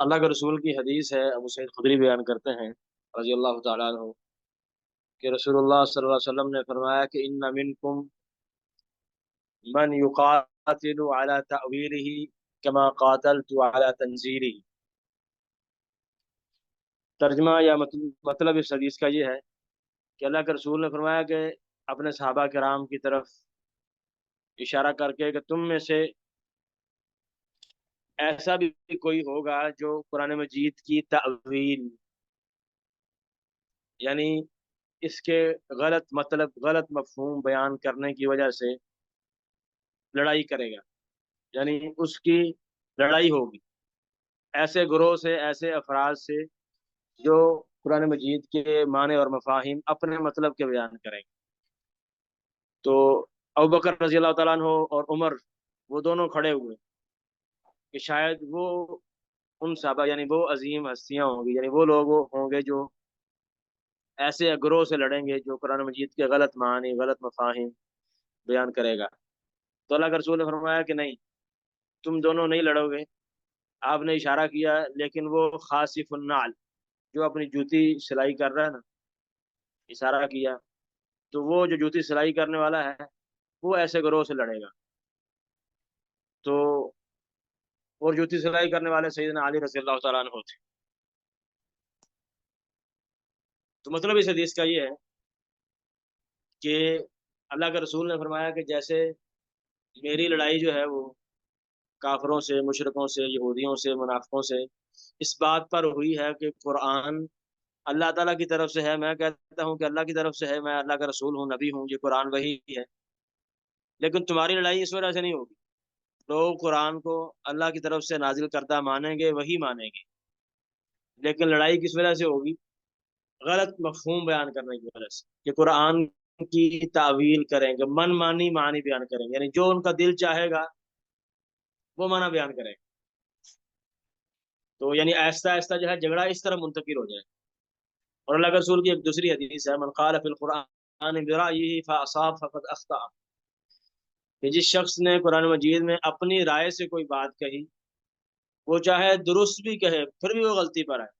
اللہ کے رسول کی حدیث ہے، ابو سعید خدری بیان کرتے ہیں رضی اللہ تعالیٰ عنہ کہ رسول اللہ صلی اللہ علیہ وسلم نے فرمایا کہ ان منکم من یقاتل علی تأویلہ کما قاتلت علی تنزیلہ۔ ترجمہ یا مطلب اس حدیث کا یہ ہے کہ اللہ کے رسول نے فرمایا کہ اپنے صحابہ کرام کی طرف اشارہ کر کے کہ تم میں سے ایسا بھی کوئی ہوگا جو قرآن مجید کی تأویل، یعنی اس کے غلط مطلب غلط مفہوم بیان کرنے کی وجہ سے لڑائی کرے گا، یعنی اس کی لڑائی ہوگی ایسے گروہ سے، ایسے افراد سے جو قرآن مجید کے معنی اور مفاہیم اپنے مطلب کے بیان کریں گے۔ تو ابوبکر رضی اللہ تعالیٰ عنہ اور عمر، وہ دونوں کھڑے ہوئے کہ شاید وہ ان صحابہ، یعنی وہ عظیم ہستیاں ہوں گی، یعنی وہ لوگ ہوں گے جو ایسے گروہ سے لڑیں گے جو قرآن مجید کے غلط معنی، غلط مفاہیم بیان کرے گا۔ تو اللہ کے رسول نے فرمایا کہ نہیں، تم دونوں نہیں لڑو گے۔ آپ نے اشارہ کیا، لیکن وہ خاصف النعل، جو اپنی جوتی سلائی کر رہا ہے نا، اشارہ کیا، تو وہ جو جوتی سلائی کرنے والا ہے وہ ایسے گروہ سے لڑے گا۔ تو اور جوتی سلائی کرنے والے سیدنا علی رضی اللہ تعالیٰ عنہ تھے۔ تو مطلب اس حدیث کا یہ ہے کہ اللہ کے رسول نے فرمایا کہ جیسے میری لڑائی جو ہے وہ کافروں سے، مشرکوں سے، یہودیوں سے، منافقوں سے اس بات پر ہوئی ہے کہ قرآن اللہ تعالیٰ کی طرف سے ہے، میں کہتا ہوں کہ اللہ کی طرف سے ہے، میں اللہ کا رسول ہوں، نبی ہوں، یہ قرآن وہی ہے، لیکن تمہاری لڑائی اس وجہ سے نہیں ہوگی۔ لوگ قرآن کو اللہ کی طرف سے نازل کردہ مانیں گے، وہی مانیں گے، لیکن لڑائی کس وجہ سے ہوگی؟ غلط مفہوم بیان کرنے کی وجہ سے، کہ قرآن کی تعویل کریں گے، من مانی معنی بیان کریں گے، یعنی جو ان کا دل چاہے گا وہ معنی بیان کریں گے۔ تو یعنی آہستہ آہستہ جو ہے جھگڑا اس طرح منتقل ہو جائے۔ اور اللہ کے رسول کی ایک دوسری حدیث ہے، من قال فی القرآن برأیہ فاصاب فقد اخطأ، کہ جس شخص نے قرآن مجید میں اپنی رائے سے کوئی بات کہی، وہ چاہے درست بھی کہے پھر بھی وہ غلطی پر ہے،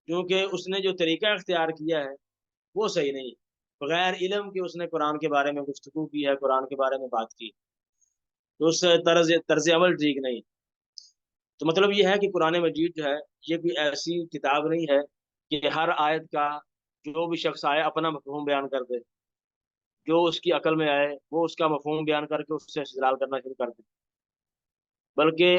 کیونکہ اس نے جو طریقہ اختیار کیا ہے وہ صحیح نہیں، بغیر علم کے اس نے قرآن کے بارے میں گفتگو کی ہے، قرآن کے بارے میں بات کی، تو اس طرز عمل ٹھیک نہیں۔ تو مطلب یہ ہے کہ قرآن مجید جو ہے یہ کوئی ایسی کتاب نہیں ہے کہ ہر آیت کا جو بھی شخص آئے اپنا مفہوم بیان کر دے، جو اس کی عقل میں آئے وہ اس کا مفہوم بیان کر کے اس سے استدلال کرنا شروع کر دے، بلکہ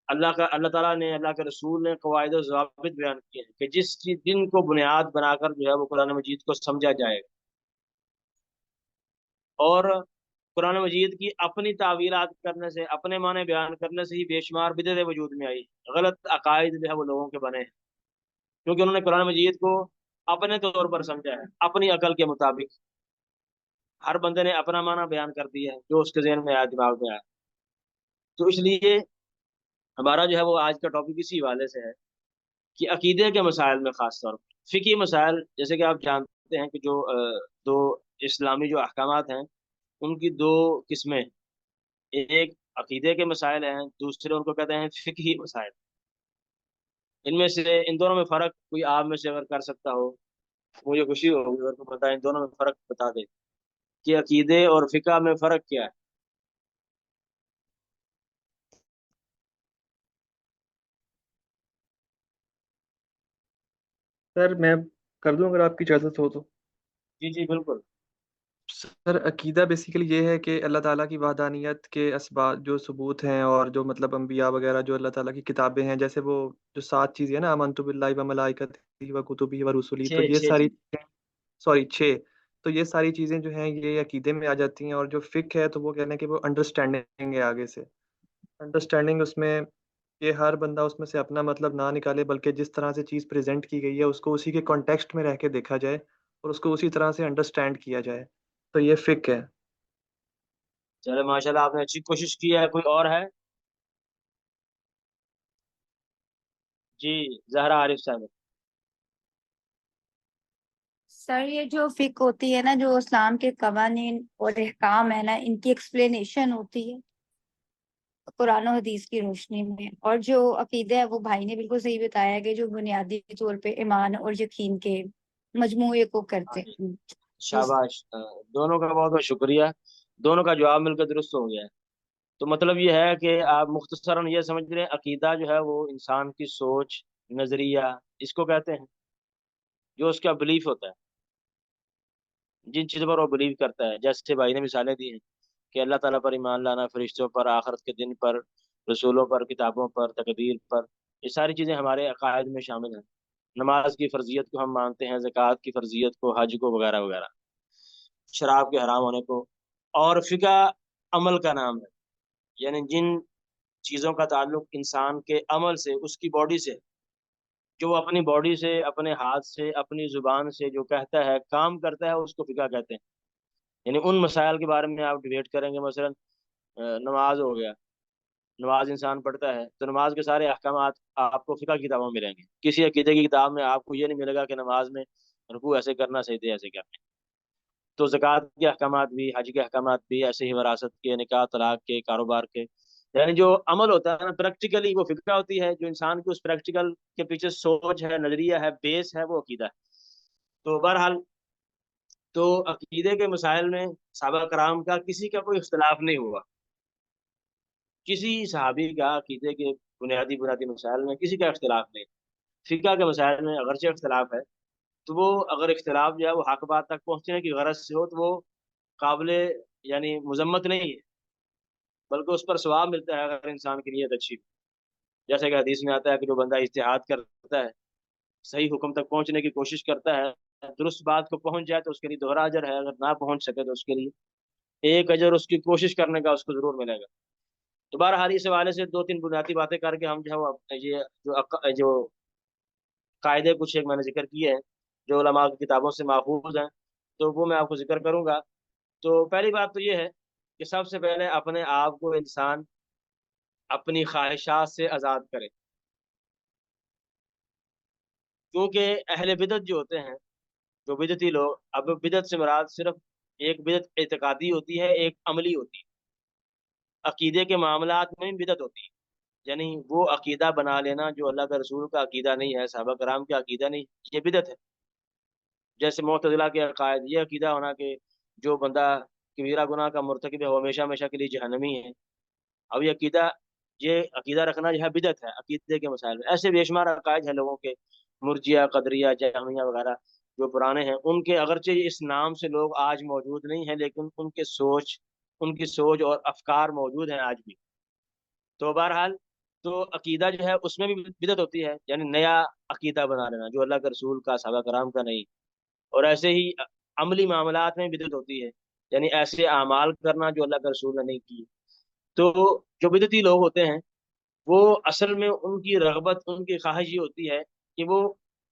اللہ تعالیٰ نے، اللہ کے رسول نے قواعد و ضوابط بیان کیے ہیں کہ جس کی دن کو بنیاد بنا کر جو ہے وہ قرآن مجید کو سمجھا جائے گا۔ اور قرآن مجید کی اپنی تعویلات کرنے سے، اپنے معنی بیان کرنے سے ہی بے شمار بدعتیں وجود میں آئی، غلط عقائد جو ہے وہ لوگوں کے بنے ہیں، کیونکہ انہوں نے قرآن مجید کو اپنے طور پر سمجھا ہے، اپنی عقل کے مطابق۔ ہر بندے نے اپنا معنی بیان کر دیا ہے جو اس کے ذہن میں آیا، دماغ میں آیا۔ تو اس لیے ہمارا جو ہے وہ آج کا ٹاپک اسی حوالے سے ہے کہ عقیدے کے مسائل میں، خاص طور پر فقہی مسائل، جیسے کہ آپ جانتے ہیں کہ جو دو اسلامی جو احکامات ہیں ان کی دو قسمیں، ایک عقیدے کے مسائل ہیں، دوسرے ان کو کہتے ہیں فقہی مسائل۔ ان میں سے ان دونوں میں فرق کوئی آپ میں سے اگر کر سکتا ہو مجھے خوشی ہوگی اگر کو بتائیں، ان دونوں میں فرق بتا دے کہ عقیدے اور فقہ میں فرق کیا ہے۔ سر میں کر دوں اگر آپ کی اجازت ہو تو؟ جی جی بالکل۔ سر عقیدہ بیسیکلی یہ ہے کہ اللہ تعالیٰ کی وحدانیت کے اسباب جو ثبوت ہیں، اور جو مطلب انبیاء وغیرہ جو اللہ تعالیٰ کی کتابیں ہیں، جیسے وہ جو 7 چیزیں ہیں نا، آمنت باللہ و ملائکتہ و کتبہ و رسلی، تو چھ یہ چھ ساری چیز۔ سوری 6، تو یہ ساری چیزیں جو ہیں یہ عقیدے میں آ جاتی ہیں۔ اور جو فقہ ہے تو وہ کہنا ہے کہ وہ انڈرسٹینڈنگ ہے، آگے سے انڈرسٹینڈنگ، اس میں کہ ہر بندہ اس میں سے اپنا مطلب نہ نکالے، بلکہ جس طرح سے چیز پریزنٹ کی گئی ہے اس کو اسی کے کانٹیکسٹ میں رہ کے دیکھا جائے اور اس کو اسی طرح سے انڈرسٹینڈ کیا جائے، تو یہ فقہ ہے۔ چلے ماشاء اللہ، آپ نے اچھی کوشش کی ہے۔ کوئی اور ہے؟ جی، زہرا عارف صاحب۔ سر یہ جو فقہ ہوتی ہے نا، جو اسلام کے قوانین اور احکام ہے نا، ان کی ایکسپلینیشن ہوتی ہے۔ قرآن و حدیث کی روشنی میں، اور جو عقیدہ ہے وہ بھائی نے بالکل صحیح بتایا کہ جو بنیادی طور پہ ایمان اور یقین کے مجموعے کو کرتے ہاں جی، ہیں۔ شاباش، دونوں کا بہت بہت شکریہ، دونوں کا جواب مل کر درست ہو گیا ہے۔ تو مطلب یہ ہے کہ آپ مختصراً یہ سمجھ رہے ہیں عقیدہ جو ہے وہ انسان کی سوچ، نظریہ، اس کو کہتے ہیں، جو اس کا بلیف ہوتا ہے، جن چیزوں پر وہ بلیو کرتا ہے۔ جیسے بھائی نے مثالیں دی ہیں کہ اللہ تعالیٰ پر ایمان لانا، فرشتوں پر، آخرت کے دن پر، رسولوں پر، کتابوں پر، تقدیر پر، یہ ساری چیزیں ہمارے عقائد میں شامل ہیں۔ نماز کی فرضیت کو ہم مانتے ہیں، زکوٰۃ کی فرضیت کو، حج کو، وغیرہ وغیرہ، شراب کے حرام ہونے کو۔ اور فقہ عمل کا نام ہے، یعنی جن چیزوں کا تعلق انسان کے عمل سے، اس کی باڈی سے، جو وہ اپنی باڈی سے، اپنے ہاتھ سے، اپنی زبان سے جو کہتا ہے، کام کرتا ہے، اس کو فقہ کہتے ہیں۔ یعنی ان مسائل کے بارے میں آپ ڈیبیٹ کریں گے، مثلا نماز ہو گیا، نماز انسان پڑھتا ہے تو نماز کے سارے احکامات آپ کو فقہ کی کتابوں میں ملیں گے۔ کسی عقیدے کی کتاب میں آپ کو یہ نہیں ملے گا کہ نماز میں رکوع ایسے کرنا، سجدے ایسے کرنا۔ تو زکوٰۃ کے احکامات بھی، حج کے احکامات بھی، ایسے ہی وراثت کے، نکاح طلاق کے، کاروبار کے، یعنی جو عمل ہوتا ہے نا پریکٹیکلی، وہ فقہ ہوتی ہے۔ جو انسان کی اس پریکٹیکل کے پیچھے سوچ ہے، نظریہ ہے، بیس ہے، وہ عقیدہ ہے۔ تو بہرحال، تو عقیدے کے مسائل میں صحابہ کرام کا کسی کا کوئی اختلاف نہیں ہوا، کسی صحابی کا عقیدے کے بنیادی مسائل میں کسی کا اختلاف نہیں۔ فقہ کے مسائل میں اگرچہ اختلاف ہے، تو وہ اگر اختلاف جو ہے وہ حق بات تک پہنچنے کی غرض سے ہو تو وہ قابل یعنی مذمت نہیں ہے، بلکہ اس پر ثواب ملتا ہے اگر انسان کی نیت اچھی ہو۔ جیسے کہ حدیث میں آتا ہے کہ جو بندہ اجتہاد کرتا ہے، صحیح حکم تک پہنچنے کی کوشش کرتا ہے، درست بات کو پہنچ جائے تو اس کے لیے دوہرا اجر ہے، اگر نہ پہنچ سکے تو اس کے لیے ایک اجر اس کی کوشش کرنے کا اس کو ضرور ملے گا۔ تو بہرحال اس حوالے سے دو تین بنیادی باتیں کر کے ہم جو ہے وہ یہ جو قاعدے کچھ ایک میں نے ذکر کیے ہیں، جو علماء کی کتابوں سے ماخوذ ہیں، تو وہ میں آپ کو ذکر کروں گا۔ تو پہلی بات تو یہ ہے کہ سب سے پہلے اپنے آپ کو انسان اپنی خواہشات سے آزاد کرے، کیونکہ اہل بدعت جو ہوتے ہیں، جو بدعتی لوگ، اب بدعت سے مراد صرف ایک بدعت اعتقادی ہوتی ہے، ایک عملی ہوتی ہے۔ عقیدے کے معاملات میں بدعت ہوتی ہے، یعنی وہ عقیدہ بنا لینا جو اللہ کے رسول کا عقیدہ نہیں ہے، صحابہ کرام کا عقیدہ نہیں، یہ بدعت ہے۔ جیسے معتزلہ کے عقائد، یہ عقیدہ ہونا کہ جو بندہ کبیرہ گناہ کا مرتکب ہے وہ ہمیشہ ہمیشہ کے لیے جہنمی ہے۔ اب یہ عقیدہ رکھنا جو ہے بدعت ہے عقیدے کے مسائل میں۔ ایسے بے شمار عقائد ہیں لوگوں کے، مرجیہ، قدریہ، جہمیہ وغیرہ، جو پرانے ہیں، ان کے اگرچہ اس نام سے لوگ آج موجود نہیں ہیں، لیکن ان کی سوچ اور افکار موجود ہیں آج بھی۔ تو بہرحال، تو عقیدہ جو ہے اس میں بھی بدعت ہوتی ہے، یعنی نیا عقیدہ بنا لینا جو اللہ کے رسول کا، صحابہ کرام کا نہیں۔ اور ایسے ہی عملی معاملات میں بدعت ہوتی ہے، یعنی ایسے اعمال کرنا جو اللہ کے رسول نے نہیں کی۔ تو جو بدعتی لوگ ہوتے ہیں، وہ اصل میں ان کی رغبت، ان کی خواہش یہ ہوتی ہے کہ وہ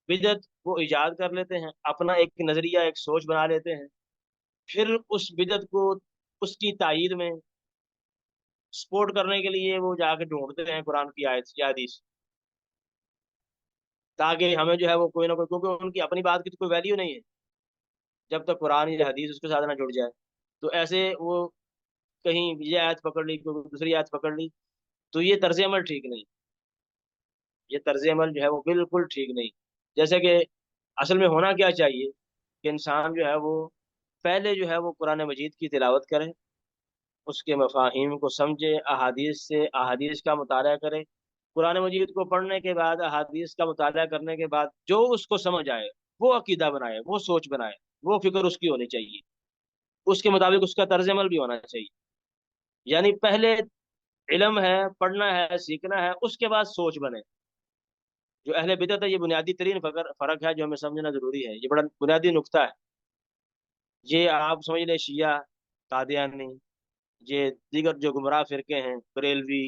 بدعت وہ ایجاد کر لیتے ہیں، اپنا ایک نظریہ، ایک سوچ بنا لیتے ہیں، پھر اس بدعت کو، اس کی تائید میں سپورٹ کرنے کے لیے وہ جا کے ڈھونڈتے ہیں قرآن کی آیت یا حدیث، تاکہ ہمیں جو ہے وہ کوئی نہ کوئی، کیونکہ ان کی اپنی بات کی تو کوئی ویلیو نہیں ہے جب تک قرآن یا حدیث اس کے ساتھ نہ جڑ جائے۔ تو ایسے وہ کہیں یہ آیت پکڑ لی، کوئی دوسری آیت پکڑ لی، تو یہ طرز عمل ٹھیک نہیں، یہ طرز عمل جو ہے وہ بالکل ٹھیک نہیں۔ جیسے کہ اصل میں ہونا کیا چاہیے کہ انسان جو ہے وہ پہلے جو ہے وہ قرآن مجید کی تلاوت کرے، اس کے مفاہیم کو سمجھے، احادیث سے احادیث کا مطالعہ کرے۔ قرآن مجید کو پڑھنے کے بعد، احادیث کا مطالعہ کرنے کے بعد جو اس کو سمجھ آئے وہ عقیدہ بنائے، وہ سوچ بنائے، وہ فکر اس کی ہونی چاہیے، اس کے مطابق اس کا طرز عمل بھی ہونا چاہیے۔ یعنی پہلے علم ہے، پڑھنا ہے، سیکھنا ہے، اس کے بعد سوچ بنے۔ جو اہل بدعت ہے، یہ بنیادی ترین فرق ہے جو ہمیں سمجھنا ضروری ہے، یہ بڑا بنیادی نقطہ ہے۔ یہ آپ سمجھ لیں شیعہ، قادیانی، یہ دیگر جو گمراہ فرقے ہیں، بریلوی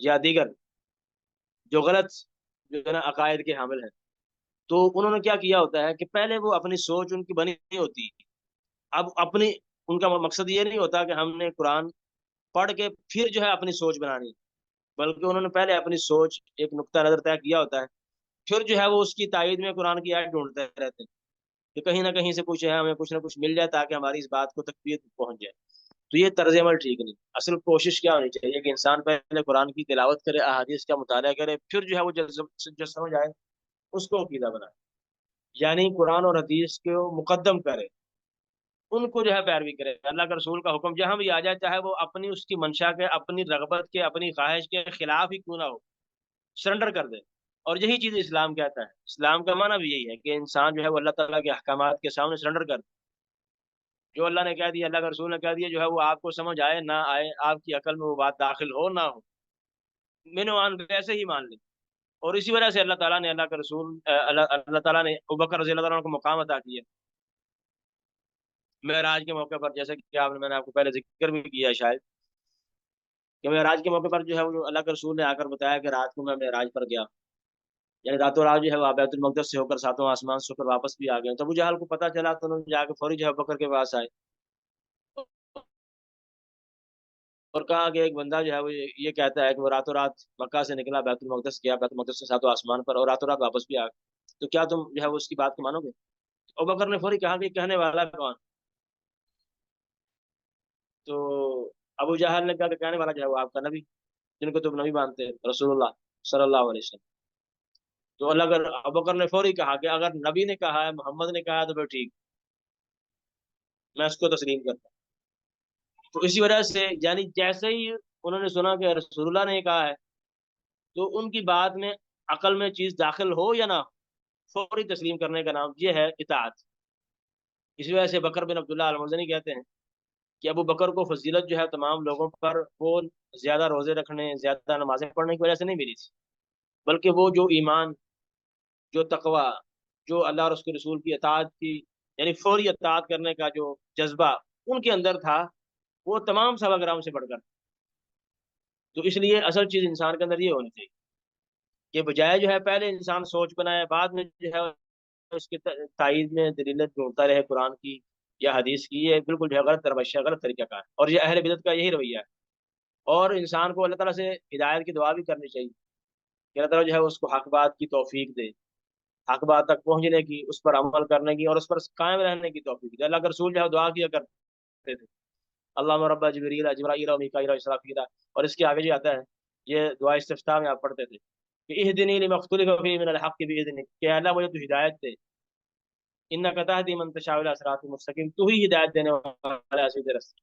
یا دیگر جو غلط جو ہے نا عقائد کے حامل ہیں، تو انہوں نے کیا کیا ہوتا ہے کہ پہلے وہ اپنی سوچ ان کی بنی نہیں ہوتی، اب ان کا مقصد یہ نہیں ہوتا کہ ہم نے قرآن پڑھ کے پھر جو ہے اپنی سوچ بنانی، بلکہ انہوں نے پہلے اپنی سوچ، ایک نقطہ نظر طے کیا ہوتا ہے، پھر جو ہے وہ اس کی تائید میں قرآن کی آیت ڈھونڈتے رہتے ہیں کہ کہیں نہ کہیں سے کچھ ہے، ہمیں کچھ نہ کچھ مل جائے تاکہ ہماری اس بات کو تقویت پہنچ جائے۔ تو یہ طرز عمل ٹھیک نہیں. اصل کوشش کیا ہونی چاہیے کہ انسان پہلے قرآن کی تلاوت کرے، احادیث کا مطالعہ کرے، پھر جو ہے وہ جو سمجھ آئے اس کو عقیدہ بنائے. یعنی قرآن اور حدیث کو مقدم کرے، ان کو جو ہے پیروی کرے. اللہ کے رسول کا حکم جہاں بھی آ جائے، چاہے وہ اپنی اس کی منشا کے، اپنی رغبت کے، اپنی خواہش کے خلاف ہی کیوں نہ ہو، سرنڈر کر دے. اور یہی چیز اسلام کہتا ہے. اسلام کا معنی بھی یہی ہے کہ انسان جو ہے وہ اللہ تعالیٰ کے احکامات کے سامنے سرنڈر کر دے. جو اللہ نے کہہ دیا، اللہ کے رسول نے کہہ دیا، جو ہے وہ آپ کو سمجھ آئے نہ آئے، آپ کی عقل میں وہ بات داخل ہو نہ ہو، مینوان ویسے ہی مان لیں. اور اسی وجہ سے اللہ تعالیٰ نے، اللہ کے رسول اللہ تعالیٰ نے ابوبکر رضی اللہ عنہ کو مقام عطا کیا معراج کے موقع پر. جیسے کہ میں نے آپ کو پہلے ذکر بھی کیا ہے شاید، کہ معراج کے موقع پر جو ہے وہ اللہ کے رسول نے آ کر بتایا کہ رات کو میں معراج پر گیا. یعنی راتوں رات جو ہے وہ بیت المقدس سے ہو کر ساتوں آسمان سے ہو کر واپس بھی آ گئے. تو ابو جہل کو پتہ چلا تو انہوں نے جا کے فوری جو ہے بکر کے پاس آئے اور کہا کہ ایک بندہ جو ہے وہ یہ کہتا ہے کہ وہ راتوں رات مکہ سے نکلا، بیت المقدس گیا، بیت المقدس سے ساتوں آسمان پر، اور راتوں رات واپس بھی آ گیا. تو کیا تم جو ہے وہ اس کی بات کو مانو گے؟ ابو بکر نے فوری کہا کہ کہنے والا کون؟ تو ابو جہل نے کہا کہ کہنے والا جو ہے وہ آپ کا نبی، جن کو تم نبی مانتے ہیں، رسول اللہ صلی اللہ علیہ وسلم. تو اللہ کا ابو بکر نے فوری کہا کہ اگر نبی نے کہا ہے، محمد نے کہا ہے، تو پھر ٹھیک، میں اس کو تسلیم کرتا ہوں. تو اسی وجہ سے یعنی جیسے ہی انہوں نے سنا کہ رسول اللہ نے کہا ہے، تو ان کی بات میں عقل میں چیز داخل ہو یا نہ ہو، فوری تسلیم کرنے کا نام یہ ہے اطاعت. اسی وجہ سے بکر بن عبداللہ المزنی کہتے ہیں کہ ابو بکر کو فضیلت جو ہے تمام لوگوں پر وہ زیادہ روزے رکھنے، زیادہ نمازیں پڑھنے کی وجہ سے نہیں ملی تھی، بلکہ وہ جو ایمان، جو تقوی، جو اللہ اور اس کے رسول کی اطاعت کی، یعنی فوری اطاعت کرنے کا جو جذبہ ان کے اندر تھا، وہ تمام صحابہ کرام سے بڑھ کر. تو اس لیے اصل چیز انسان کے اندر یہ ہونی چاہیے کہ بجائے جو ہے پہلے انسان سوچ بنائے، بعد میں جو ہے اس کی تائید میں دلیلیں ڈھونڈتا رہے قرآن کی یا حدیث کی، یہ بالکل جو ہے غلط روش ہے، غلط طریقہ کار ہے. اور یہ اہل بدعت کا یہی رویہ ہے. اور انسان کو اللہ تعالیٰ سے ہدایت کی دعا بھی کرنی چاہیے کہ اللہ تعالیٰ جو ہے اس کو حق بات کی توفیق دے، حق بات تک پہنچنے کی، اس پر عمل کرنے کی، اور اس پر قائم رہنے کی توفیق دے. اللہ کا رسول جو ہے دعا کیا کرتے تھے، اللہ رب جبریل جبرائیل و میکائیل و اسرافیل. اور اس کے آگے جو آتا ہے، یہ دعا استفتاح میں آپ پڑھتے تھے کہ اہدنی لما اختلف فیہ من الحق باذنک، کہ اللہ مجھے تو ہدایت دے، انک تہدی من تشاء الی صراط مستقیم، تو ہی ہدایت دینے والا ہے سیدھے راستے.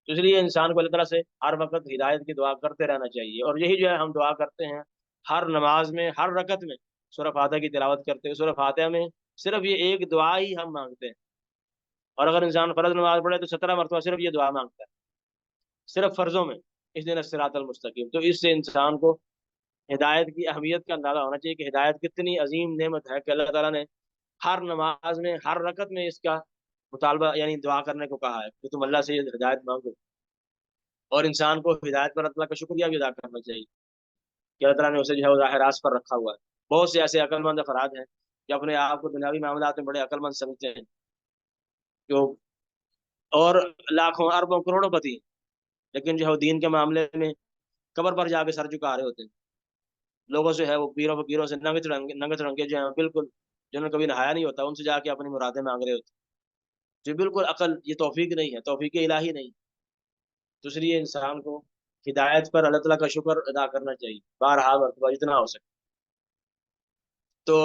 تو اس لیے انسان کو اللہ تعالیٰ سے ہر وقت ہدایت کی دعا کرتے رہنا چاہیے. اور یہی جو ہے ہم دعا کرتے ہیں ہر نماز میں، ہر رکعت میں سورہ فاتحہ کی تلاوت کرتے ہیں. سورہ فاتحہ میں صرف یہ ایک دعا ہی ہم مانگتے ہیں، اور اگر انسان فرض نماز پڑھے تو 17 مرتبہ صرف یہ دعا مانگتا ہے، صرف فرضوں میں، اہدنا الصراط المستقیم. تو اس سے انسان کو ہدایت کی اہمیت کا اندازہ ہونا چاہیے کہ ہدایت کتنی عظیم نعمت ہے، کہ اللہ تعالیٰ نے ہر نماز میں، ہر رکعت میں اس کا مطالبہ یعنی دعا کرنے کو کہا ہے کہ تم اللہ سے یہ ہدایت مانگو. اور انسان کو ہدایت پر اللہ کا شکریہ بھی ادا کرنا چاہیے کہ اللہ تعالیٰ نے اسے جو ہے وہ راہ راست پر رکھا ہوا ہے. بہت سے ایسے عقل مند افراد ہیں کہ اپنے آپ کو دنیاوی معاملات میں بڑے عقل مند سمجھتے ہیں، جو اور لاکھوں اربوں کروڑوں پتی، لیکن جو ہے وہ دین کے معاملے میں قبر پر جا کے سر جھکا رہے ہوتے ہیں. لوگوں سے ہے وہ پیروں فقیروں سے ننگے تڑنگے جو ہیں بالکل، جنہوں نے کبھی نہایا نہیں ہوتا، ان سے جا کے اپنی مرادیں مانگ رہے ہوتے ہیں. جو بالکل عقل، یہ توفیق نہیں ہے، توفیق الہی نہیں. تو اس لیے انسان کو ہدایت پر اللہ تعالیٰ کا شکر ادا کرنا چاہیے بارہا مرتبہ جتنا ہو سکے. تو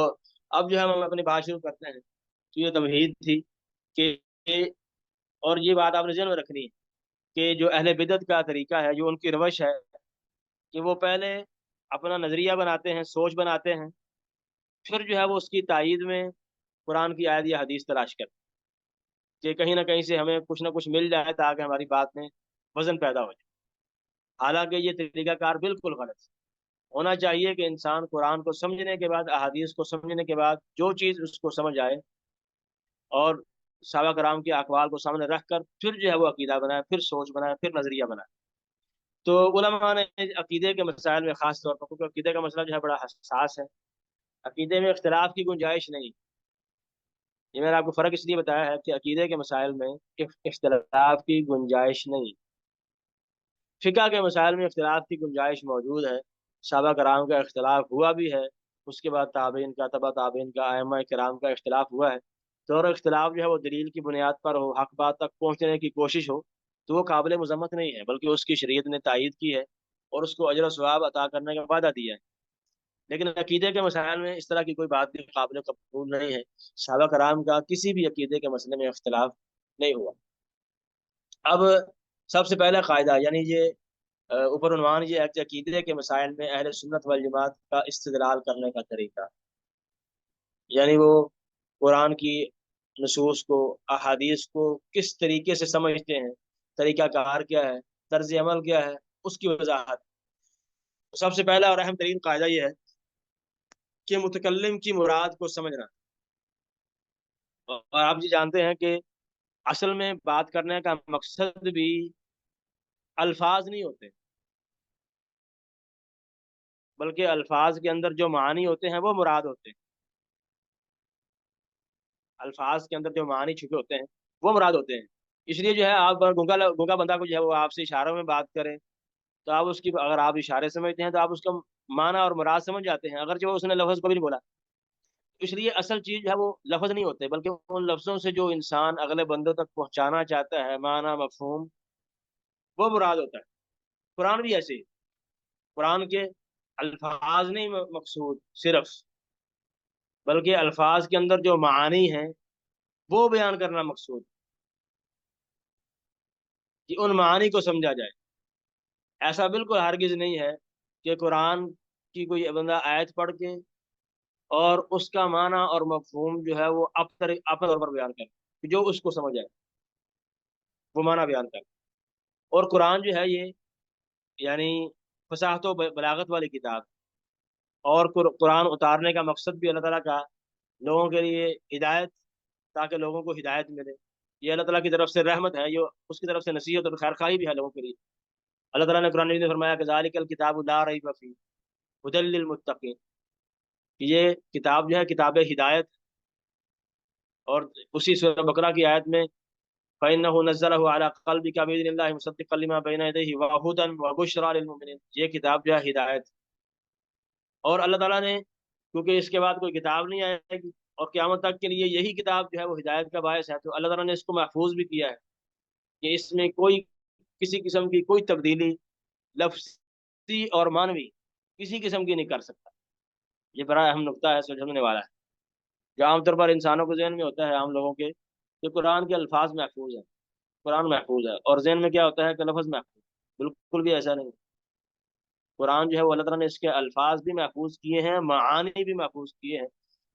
اب جو ہے ہم اپنی بات شروع کرتے ہیں. تو یہ تمہید تھی کہ، اور یہ بات آپ نے ذہن میں رکھنی ہے کہ جو اہل بدعت کا طریقہ ہے، جو ان کی روش ہے، کہ وہ پہلے اپنا نظریہ بناتے ہیں، سوچ بناتے ہیں، پھر جو ہے وہ اس کی تائید میں قرآن کی آیت یا حدیث تلاش کرتے ہیں کہ کہیں نہ کہیں سے ہمیں کچھ نہ کچھ مل جائے تاکہ ہماری بات میں وزن پیدا ہو جائے. حالانکہ یہ طریقہ کار بالکل غلط ہے. ہونا چاہیے کہ انسان قرآن کو سمجھنے کے بعد، احادیث کو سمجھنے کے بعد، جو چیز اس کو سمجھ آئے اور صحابہ کرام کے اقوال کو سامنے رکھ کر پھر جو ہے وہ عقیدہ بنائے، پھر سوچ بنائے، پھر نظریہ بنائے. تو علماء نے عقیدے کے مسائل میں خاص طور پر، کیونکہ عقیدے کا مسئلہ جو ہے بڑا حساس ہے، عقیدے میں اختلاف کی گنجائش نہیں. یہ میں نے آپ کو فرق اس لیے بتایا ہے کہ عقیدے کے مسائل میں اختلاف کی گنجائش نہیں. فقہ کے مسائل میں اختلاف کی گنجائش موجود ہے، صحابہ کرام کا اختلاف ہوا بھی ہے، اس کے بعد تابعین کا، تبع تابعین کا، ائمہ کرام کا اختلاف ہوا ہے. تو اور اختلاف جو ہے وہ دلیل کی بنیاد پر ہو، حق بات تک پہنچنے کی کوشش ہو، تو وہ قابل مذمت نہیں ہے، بلکہ اس کی شریعت نے تائید کی ہے اور اس کو اجر و ثواب عطا کرنے کا وعدہ دیا ہے۔ لیکن عقیدے کے مسائل میں اس طرح کی کوئی بات بھی قابل قبول نہیں ہے۔ صحابہ کرام کا کسی بھی عقیدے کے مسئلے میں اختلاف نہیں ہوا۔ اب سب سے پہلا قاعدہ، یعنی یہ اوپر عنوان یہ ہے کہ عقیدے کے مسائل میں اہل سنت والجماعت کا استدلال کرنے کا طریقہ، یعنی وہ قرآن کی نصوص کو، احادیث کو کس طریقے سے سمجھتے ہیں، طریقہ کار کیا ہے، طرز عمل کیا ہے، اس کی وضاحت۔ سب سے پہلا اور اہم ترین قاعدہ یہ ہے کہ متکلم کی مراد کو سمجھنا۔ اور آپ جی جانتے ہیں کہ اصل میں بات کرنے کا مقصد بھی الفاظ نہیں ہوتے، بلکہ الفاظ کے اندر جو معنی ہوتے ہیں وہ مراد ہوتے ہیں۔ الفاظ کے اندر جو معنی چھپے ہوتے ہیں وہ مراد ہوتے ہیں۔ اس لیے جو ہے آپ گونگا بندہ کو جو ہے وہ آپ سے اشاروں میں بات کرے تو آپ اس کی، اگر آپ اشارے سمجھتے ہیں تو آپ اس کا معنی اور مراد سمجھ جاتے ہیں، اگرچہ وہ اس نے لفظ کو بھی نہیں بولا۔ اس لیے اصل چیز جو ہے وہ لفظ نہیں ہوتے، بلکہ ان لفظوں سے جو انسان اگلے بندوں تک پہنچانا چاہتا ہے، معنی مفہوم، وہ مراد ہوتا ہے۔ قرآن بھی ایسے ہی، قرآن کے الفاظ نہیں مقصود صرف، بلکہ الفاظ کے اندر جو معانی ہیں وہ بیان کرنا مقصود، کہ ان معانی کو سمجھا جائے۔ ایسا بالکل ہرگز نہیں ہے کہ قرآن کی کوئی بندہ آیت پڑھ کے اور اس کا معنی اور مفہوم جو ہے وہ اپنے طور پر بیان کرے، جو اس کو سمجھ آئے وہ معنی بیان کرے۔ اور قرآن جو ہے یہ یعنی فصاحت و بلاغت والی کتاب، اور قرآن اتارنے کا مقصد بھی اللہ تعالیٰ کا لوگوں کے لیے ہدایت، تاکہ لوگوں کو ہدایت ملے۔ یہ اللہ تعالیٰ کی طرف سے رحمت ہے، یہ اس کی طرف سے نصیحت اور خیرخواہی بھی ہے لوگوں کے لیے۔ اللہ تعالیٰ نے قرآن میں فرمایا کہ ذالک الکتاب لا ریب فیہ ھدی للمتقین، کہ یہ کتاب جو ہے کتاب ہدایت۔ اور اسی سورہ بقرہ کی آیت میں فَإِنَّهُ نَزَّلَهُ عَلَىٰ قَلْبِكَ بِإِذْنِ اللَّهِ مُصَدِّقًا لِمَا بَيْنَ يَدَيْهِ وَهُدًى وَبُشْرَىٰ لِلْمُؤْمِنِينَ، یہ کتاب جو ہے ہدایت۔ اور اللہ تعالیٰ نے، کیونکہ اس کے بعد کوئی کتاب نہیں آئے گی اور قیامت تک کے لیے یہی کتاب جو ہے وہ ہدایت کا باعث ہے، تو اللہ تعالیٰ نے اس کو محفوظ بھی کیا ہے کہ اس میں کوئی کسی قسم کی کوئی تبدیلی لفظی اور معنوی کسی قسم کی نہیں کر سکتا۔ یہ بڑا اہم نقطہ ہے، سمجھنے والا ہے، جو عام طور پر انسانوں کے ذہن میں ہوتا ہے، عام لوگوں کے، کہ قرآن کے الفاظ محفوظ ہیں، قرآن محفوظ ہے، اور ذہن میں کیا ہوتا ہے کہ لفظ محفوظ۔ بالکل بھی ایسا نہیں۔ قرآن جو ہے وہ اللہ تعالیٰ نے اس کے الفاظ بھی محفوظ کیے ہیں، معانی بھی محفوظ کیے ہیں،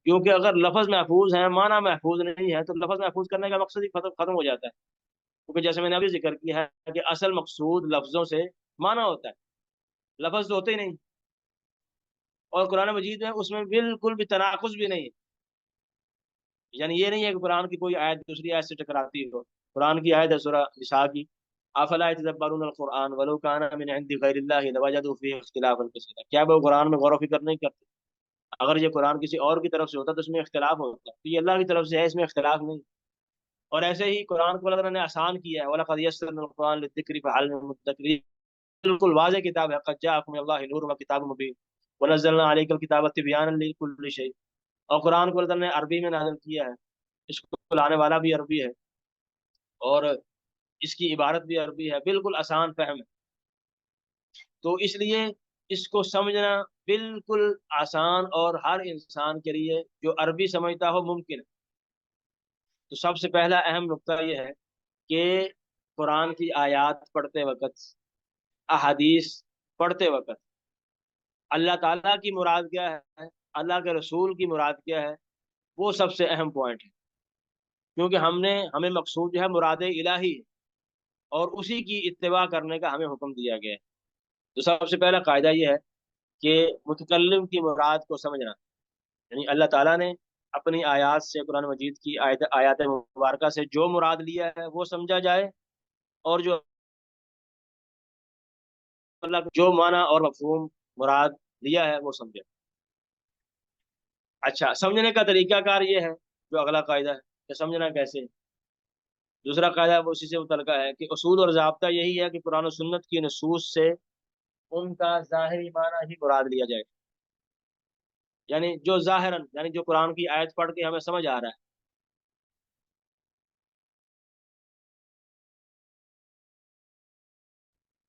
کیونکہ اگر لفظ محفوظ ہیں معنی محفوظ نہیں ہے تو لفظ محفوظ کرنے کا مقصد ہی ختم ہو جاتا ہے۔ کیونکہ جیسے میں نے ابھی ذکر کیا ہے کہ اصل مقصود لفظوں سے معنی ہوتا ہے، لفظ تو ہوتے ہی نہیں۔ اور قرآن مجید میں اس میں بالکل بھی تناقض بھی نہیں ہے، یعنی یہ نہیں ہے کہ قرآن کی کوئی آیت دوسری آیت سے ٹکراتی ہو۔ قرآن کی آیت ہے سورہ نساء کی، افلا يتدبرون القرآن ولو كان من عند غیر اللہ لوجدوا فيه اختلافا كثيرا، کیا وہ قرآن میں غور و فکر نہیں کرتے؟ اگر یہ قرآن کسی اور کی طرف سے ہوتا تو اس میں اختلاف ہوتا، تو یہ اللہ کی طرف سے ہے، اس میں اختلاف نہیں۔ اور ایسے ہی قرآن کو اللہ تعالیٰ نے آسان کیا ہے، وَلَقَدْ يَسَّرْنَا الْقُرْآنَ لِلذِّكْرِ فَهَلْ مِن مُدَّكِرٍ، بالکل واضح کتاب ہے، قد جاءکم من اللہ نور وکتاب مبین ونزلنا علیک الکتاب تبیانا لکل شیء۔ اور قرآن کو اللہ تعالیٰ نے عربی میں نازل کیا ہے، اس کو لانے والا بھی عربی ہے اور اس کی عبارت بھی عربی ہے، بالکل آسان فہم ہے۔ تو اس لیے اس کو سمجھنا بالکل آسان اور ہر انسان کے لیے جو عربی سمجھتا ہو ممکن ہے۔ تو سب سے پہلا اہم نقطہ یہ ہے کہ قرآن کی آیات پڑھتے وقت، احادیث پڑھتے وقت اللہ تعالیٰ کی مراد کیا ہے، اللہ کے رسول کی مراد کیا ہے، وہ سب سے اہم پوائنٹ ہے۔ کیونکہ ہمیں مقصود جو ہے مراد الہی ہے اور اسی کی اتباع کرنے کا ہمیں حکم دیا گیا ہے۔ تو سب سے پہلا قاعدہ یہ ہے کہ متکلم کی مراد کو سمجھنا، یعنی اللہ تعالیٰ نے اپنی آیات سے، قرآن مجید کی آیات مبارکہ سے جو مراد لیا ہے وہ سمجھا جائے، اور جو اللہ جو معنی اور مفہوم مراد لیا ہے وہ سمجھے۔ اچھا، سمجھنے کا طریقہ کار یہ ہے جو اگلا قاعدہ ہے کہ سمجھنا کیسے۔ دوسرا قاعدہ وہ اسی سے متعلقہ ہے کہ اصول اور ضابطہ یہی ہے کہ قرآن و سنت کی نصوص سے ان کا ظاہری معنی ہی مراد لیا جائے، یعنی جو ظاہراً، یعنی جو قرآن کی آیت پڑھ کے ہمیں سمجھ آ رہا ہے،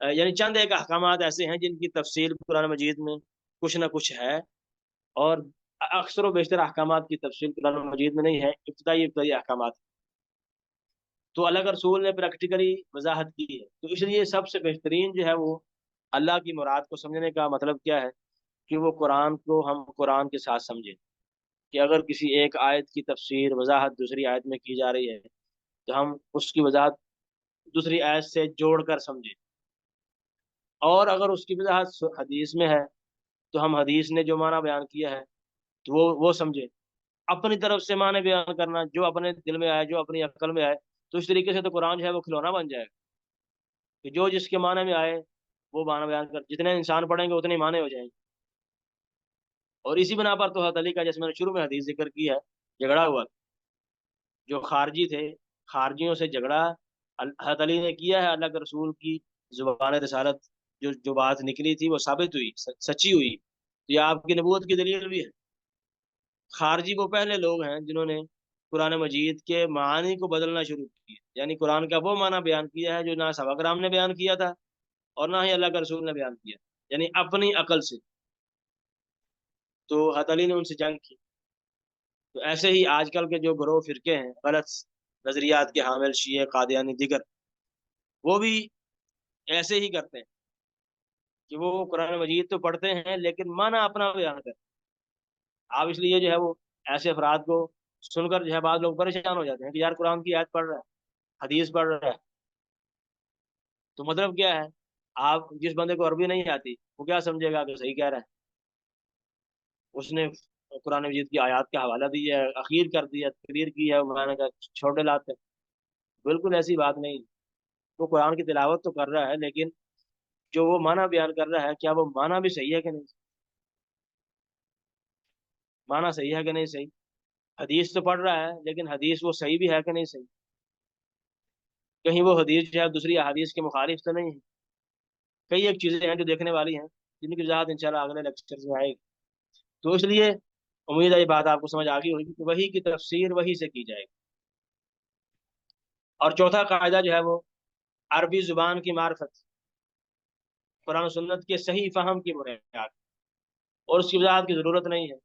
یعنی چند ایک احکامات ایسے ہیں جن کی تفصیل قرآن مجید میں کچھ نہ کچھ ہے، اور اکثر و بیشتر احکامات کی تفصیل قرآن مجید میں نہیں ہے، ابتدائی احکامات۔ تو اللہ کے رسول نے پریکٹیکلی وضاحت کی ہے، تو اس لیے سب سے بہترین جو ہے وہ اللہ کی مراد کو سمجھنے کا مطلب کیا ہے کہ وہ قرآن کو ہم قرآن کے ساتھ سمجھیں، کہ اگر کسی ایک آیت کی تفسیر وضاحت دوسری آیت میں کی جا رہی ہے تو ہم اس کی وضاحت دوسری آیت سے جوڑ کر سمجھیں، اور اگر اس کی وضاحت حدیث میں ہے تو ہم حدیث نے جو معنی بیان کیا ہے تو وہ سمجھیں۔ اپنی طرف سے معنی بیان کرنا جو اپنے دل میں آئے، جو اپنی عقل میں آئے، تو اس طریقے سے تو قرآن جو ہے وہ کھلونا بن جائے گا کہ جو جس کے معنی میں آئے وہ معنی بیان کر، جتنے انسان پڑھیں گے اتنے معنی ہو جائیں گے۔ اور اسی بنا پر تو حضرت علی کا، جیسے میں نے شروع میں حدیث ذکر کی ہے، جھگڑا ہوا، جو خارجی تھے، خارجیوں سے جھگڑا حضرت علی نے کیا ہے، اللہ کے رسول کی زبان رسالت جو بات نکلی تھی وہ ثابت ہوئی، سچی ہوئی، تو یہ آپ کی نبوت کی دلیل بھی ہے۔ خارجی وہ پہلے لوگ ہیں جنہوں نے قرآن مجید کے معانی کو بدلنا شروع کیا، یعنی قرآن کا وہ معنی بیان کیا ہے جو نہ صحابہ کرام نے بیان کیا تھا اور نہ ہی اللہ کے رسول نے بیان کیا، یعنی اپنی عقل سے۔ تو حضرت علی نے ان سے جنگ کی۔ تو ایسے ہی آج کل کے جو گروہ فرقے ہیں، غلط نظریات کے حامل، شیعہ، قادیانی، دیگر، وہ بھی ایسے ہی کرتے ہیں کہ وہ قرآن مجید تو پڑھتے ہیں لیکن معنی اپنا بیان کرتے ہیں۔ آپ اس لیے جو ہے وہ ایسے افراد کو سن کر جو ہے بعض لوگ پریشان ہو جاتے ہیں کہ یار قرآن کی آیت پڑھ رہا ہے، حدیث پڑھ رہا ہے، تو مطلب کیا ہے؟ آپ جس بندے کو عربی نہیں آتی وہ کیا سمجھے گا کہ صحیح کہہ رہا ہے؟ اس نے قرآن مجید کی آیات کا حوالہ دیا ہے، اخیر کر دیا، تقریر کی ہے، میں نے کہا چھوٹے لاتے۔ بالکل ایسی بات نہیں، وہ قرآن کی تلاوت تو کر رہا ہے لیکن جو وہ معنی بیان کر رہا ہے کیا وہ معنی بھی صحیح ہے کہ نہیں، معنی صحیح ہے کہ نہیں صحیح؟ حدیث تو پڑھ رہا ہے لیکن حدیث وہ صحیح بھی ہے کہ نہیں صحیح؟ کہیں وہ حدیث جو ہے دوسری احادیث کے مخالف تو نہیں ہے؟ کئی ایک چیزیں ہیں جو دیکھنے والی ہیں، جن کی وضاحت انشاءاللہ اگلے لیکچر میں آئے گی۔ تو اس لیے امید ہے یہ بات آپ کو سمجھ آ گئی ہوگی کہ وحی کی تفسیر وحی سے کی جائے گی۔ اور چوتھا قاعدہ جو ہے وہ عربی زبان کی معرفت، قرآن و سنت کے صحیح فہم کی بنیاد، اور اس کی وضاحت کی ضرورت نہیں ہے۔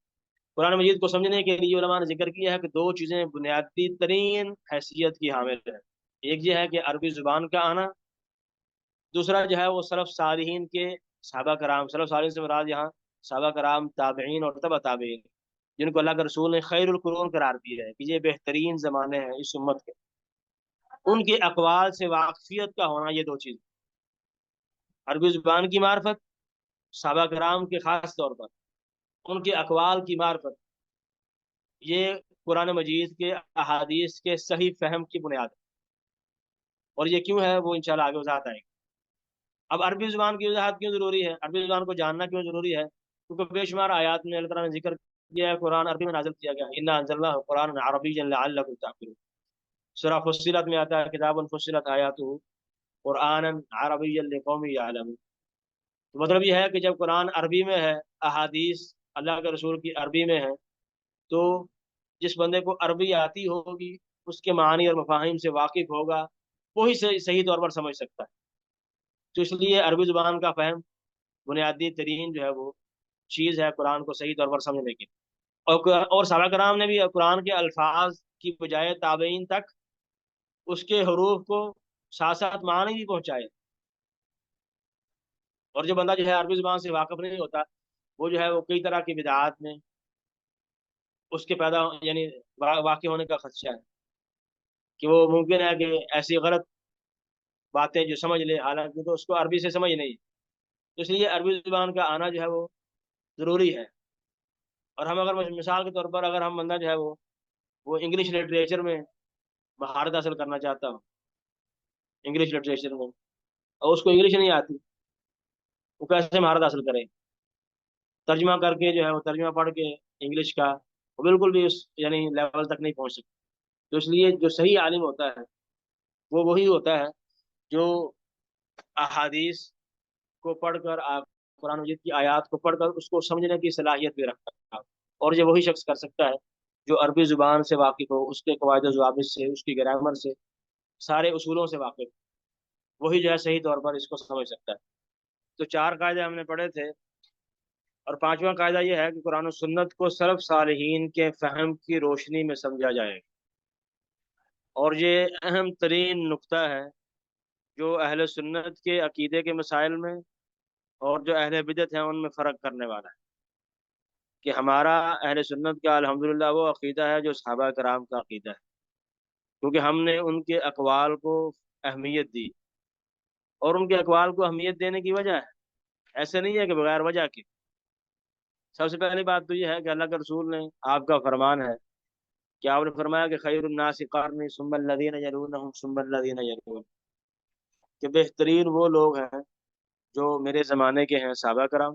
قرآن مجید کو سمجھنے کے لیے علماء نے ذکر کیا ہے کہ دو چیزیں بنیادی ترین حیثیت کی حامل ہیں، ایک یہ ہے کہ عربی زبان کا آنا، دوسرا جو ہے وہ سلف صالحین کے صحابہ کرام، سلف صالحین سے مراد یہاں صحابہ کرام، تابعین اور تبع تابعین، جن کو اللہ کے رسول نے خیر القرون قرار دیا ہے کہ یہ بہترین زمانے ہیں اس امت کے، ان کے اقوال سے واقفیت کا ہونا، یہ دو چیز، عربی زبان کی معرفت، صحابہ کرام کے خاص طور پر ان کے اقوال کی معرفت، یہ قرآن مجید کے احادیث کے صحیح فہم کی بنیاد ہے۔ اور یہ کیوں ہے وہ انشاءاللہ آگے وضاحت آئے گی۔ اب عربی زبان کی وضاحت کیوں ضروری ہے، عربی زبان کو جاننا کیوں ضروری ہے؟ کیونکہ بے شمار آیات میں اللہ تعالیٰ نے ذکر کیا ہے قرآن عربی میں نازل کیا گیا، انا انزلناہ قرآن عربیا لعلکم تعقلون، سورہ فصلت میں آتا ہے کتاب فصلت آیاتہ قرآنا عربیا لقوم یعلمون۔ تو مطلب یہ ہے کہ جب قرآن عربی میں ہے، احادیث اللہ کے رسول کی عربی میں ہے، تو جس بندے کو عربی آتی ہوگی، اس کے معانی اور مفاہیم سے واقف ہوگا، وہی صحیح طور پر سمجھ سکتا ہے۔ تو اس لیے عربی زبان کا فہم بنیادی ترین جو ہے وہ چیز ہے قرآن کو صحیح طور پر سمجھنے کی۔ اور صحابہ کرام نے بھی قرآن کے الفاظ کی بجائے تابعین تک اس کے حروف کو ساتھ ساتھ معنی بھی پہنچائے۔ اور جو بندہ جو ہے عربی زبان سے واقف نہیں ہوتا، وہ جو ہے وہ کئی طرح کی بدعات میں اس کے پیدا یعنی واقع ہونے کا خدشہ ہے، کہ وہ ممکن ہے کہ ایسی غلط باتیں جو سمجھ لے، حالانکہ تو اس کو عربی سے سمجھ نہیں۔ تو اس لیے عربی زبان کا آنا جو ہے وہ ضروری ہے۔ اور ہم اگر مثال کے طور پر اگر ہم بندہ جو ہے وہ انگلش لٹریچر میں مہارت حاصل کرنا چاہتا ہوں، انگلش لٹریچر میں، اور اس کو انگلش نہیں آتی، وہ کیسے مہارت حاصل کرے؟ ترجمہ کر کے جو ہے وہ ترجمہ پڑھ کے انگلش کا وہ بالکل بھی اس یعنی لیول تک نہیں پہنچ سکتا۔ تو اس لیے جو صحیح عالم ہوتا ہے وہ وہی ہوتا ہے جو احادیث کو پڑھ کر، قرآن مجید کی آیات کو پڑھ کر اس کو سمجھنے کی صلاحیت بھی رکھتا ہے، اور یہ وہی شخص کر سکتا ہے جو عربی زبان سے واقف ہو، اس کے قواعد و ضوابط سے، اس کی گرامر سے، سارے اصولوں سے واقف، وہی جو ہے صحیح طور پر اس کو سمجھ سکتا ہے۔ تو 4 قاعدے ہم نے پڑھے تھے، اور 5واں قاعدہ یہ ہے کہ قرآن و سنت کو سلف صالحین کے فہم کی روشنی میں سمجھا جائے، اور یہ اہم ترین نقطہ ہے جو اہل سنت کے عقیدے کے مسائل میں اور جو اہل بدعت ہیں ان میں فرق کرنے والا ہے، کہ ہمارا اہل سنت کا الحمدللہ وہ عقیدہ ہے جو صحابہ کرام کا عقیدہ ہے، کیونکہ ہم نے ان کے اقوال کو اہمیت دی، اور ان کے اقوال کو اہمیت دینے کی وجہ ہے، ایسے نہیں ہے کہ بغیر وجہ کے۔ سب سے پہلی بات تو یہ ہے کہ اللہ کے رسول نے، آپ کا فرمان ہے کہ آپ نے فرمایا کہ خیر الناس قرنی ثم الذین یلونہم ثم الذین یلونہم، کہ بہترین وہ لوگ ہیں جو میرے زمانے کے ہیں صحابہ کرام،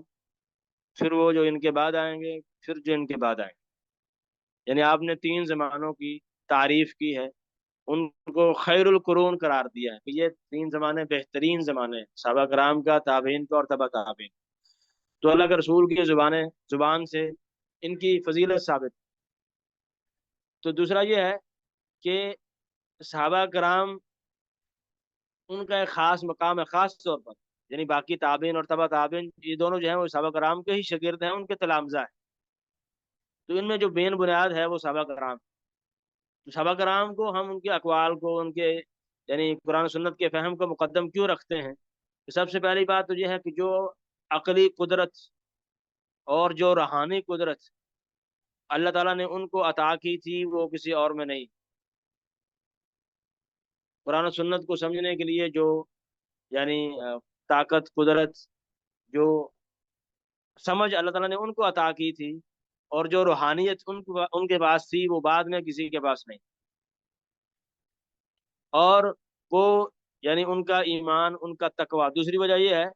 پھر وہ جو ان کے بعد آئیں گے، پھر جو ان کے بعد آئیں گے، یعنی آپ نے 3 زمانوں کی تعریف کی ہے، ان کو خیر القرون قرار دیا ہے کہ یہ 3 زمانے بہترین زمانے ہیں، صحابہ کرام کا، تابعین کا اور تبع تابعین۔ تو اللہ کے رسول کی زبان سے ان کی فضیلت ثابت۔ تو دوسرا یہ ہے کہ صحابہ کرام ان کا ایک خاص مقام ہے، خاص طور پر، یعنی باقی تابعین اور تبع تابعین یہ دونوں جو ہیں وہ صحابہ کرام کے ہی شاگرد ہیں، ان کے تلامذہ ہیں۔ تو ان میں جو بین بنیاد ہے وہ صحابہ کرام، تو صحابہ کرام کو ہم ان کے اقوال کو، ان کے یعنی قرآن و سنت کے فہم کو مقدم کیوں رکھتے ہیں؟ تو سب سے پہلی بات تو یہ ہے کہ جو عقلی قدرت اور جو روحانی قدرت اللہ تعالیٰ نے ان کو عطا کی تھی وہ کسی اور میں نہیں۔ قرآن و سنت کو سمجھنے کے لیے جو یعنی طاقت، قدرت، جو سمجھ اللہ تعالیٰ نے ان کو عطا کی تھی، اور جو روحانیت ان کے پاس تھی وہ بعد میں کسی کے پاس نہیں۔ اور وہ یعنی ان کا ایمان، ان کا تقوی، دوسری وجہ یہ ہے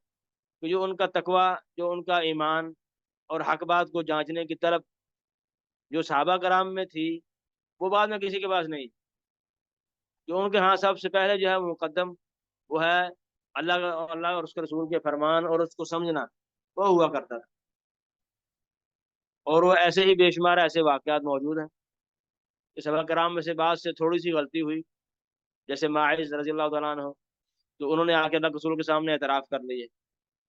کہ جو ان کا تقوی، جو ان کا ایمان اور حق بات کو جانچنے کی طلب جو صحابہ کرام میں تھی وہ بعد میں کسی کے پاس نہیں۔ جو ان کے ہاں سب سے پہلے جو ہے وہ مقدم، وہ ہے اللہ اور اس کے رسول کے فرمان اور اس کو سمجھنا، وہ ہوا کرتا تھا۔ اور وہ ایسے ہی بے شمار ایسے واقعات موجود ہیں کہ صحابہ کرام میں سے بعض سے تھوڑی سی غلطی ہوئی، جیسے ماعز رضی اللہ تعالیٰ عنہ، تو انہوں نے آ کے اللہ کے رسول کے سامنے اعتراف کر لیے،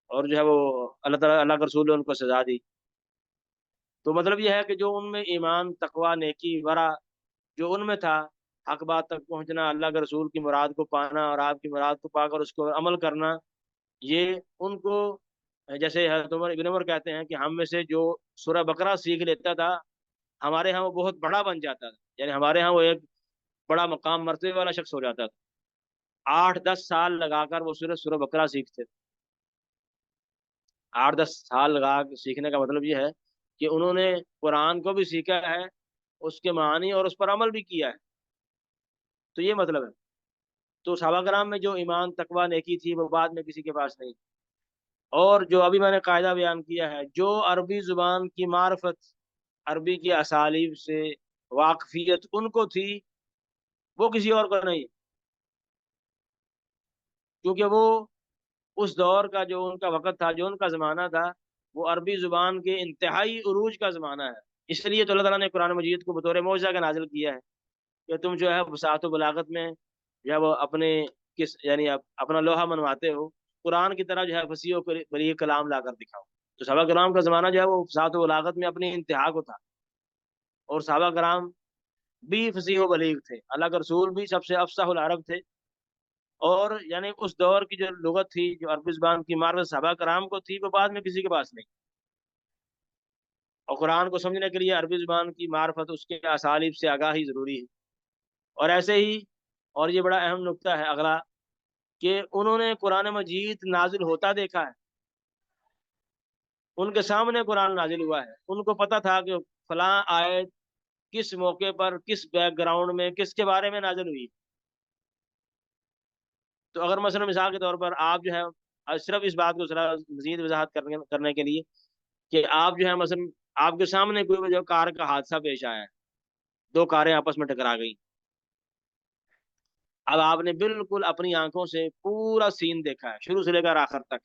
اور جو ہے وہ اللہ کے رسول نے ان کو سزا دی۔ تو مطلب یہ ہے کہ جو ان میں ایمان، تقوی، نیکی، ورع جو ان میں تھا، حق بات تک پہنچنا، اللہ کے رسول کی مراد کو پانا اور آپ کی مراد کو پا کر اس کو عمل کرنا، یہ ان کو، جیسے حضرت ابن عمر کہتے ہیں کہ ہم میں سے جو سورہ بقرہ سیکھ لیتا تھا ہمارے ہاں وہ بہت بڑا بن جاتا تھا، یعنی ہمارے ہاں وہ ایک بڑا مقام مرتبے والا شخص ہو جاتا تھا۔ 8-10 سال لگا کر وہ سورہ بقرہ سیکھتے تھے۔ 8-10 سال لگا سیکھنے کا مطلب یہ ہے کہ انہوں نے قرآن کو بھی سیکھا ہے، اس کے معانی اور اس پر عمل بھی کیا ہے، تو یہ مطلب ہے۔ تو صحابہ کرام میں جو ایمان، تقوی، نیکی تھی وہ بعد میں کسی کے پاس نہیں۔ اور جو ابھی میں نے قاعدہ بیان کیا ہے، جو عربی زبان کی معرفت، عربی کی اسالیب سے واقفیت ان کو تھی وہ کسی اور کو نہیں، کیونکہ وہ اس دور کا جو ان کا وقت تھا، جو ان کا زمانہ تھا، وہ عربی زبان کے انتہائی عروج کا زمانہ ہے۔ اس لیے تو اللہ تعالیٰ نے قرآن مجید کو بطور معجزہ کا نازل کیا ہے کہ تم جو ہے وسعت و بلاغت میں یا وہ اپنے یعنی اپنا لوہا منواتے ہو، قرآن کی طرح جو ہے فصیح و بلیغ کلام لا کر دکھاؤ۔ تو صحابہ کرام کا زمانہ جو ہے وہ وسعت و بلاغت میں اپنی انتہا کو تھا، اور صحابہ کرام بھی فصیح و بلیغ تھے، اللہ کے رسول بھی سب سے افصح العرب تھے، اور یعنی اس دور کی جو لغت تھی، جو عربی زبان کی معرفت صحابہ کرام کو تھی وہ بعد میں کسی کے پاس نہیں۔ اور قرآن کو سمجھنے کے لیے عربی زبان کی معرفت، اس کے اسالیب سے آگاہی ضروری ہے۔ اور ایسے ہی، اور یہ بڑا اہم نقطہ ہے اگلا، کہ انہوں نے قرآن مجید نازل ہوتا دیکھا ہے، ان کے سامنے قرآن نازل ہوا ہے، ان کو پتہ تھا کہ فلاں آیت کس موقع پر، کس بیک گراؤنڈ میں، کس کے بارے میں نازل ہوئی۔ تو اگر مثلا مثال کے طور پر آپ جو ہے صرف اس بات کو ذرا مزید وضاحت کرنے کے لیے کہ آپ جو ہے مثلا آپ کے سامنے کوئی جو کار کا حادثہ پیش آیا ہے، 2 کاریں آپس میں ٹکرا گئی، اب آپ نے بالکل اپنی آنکھوں سے پورا سین دیکھا ہے شروع سے لے کر آخر تک،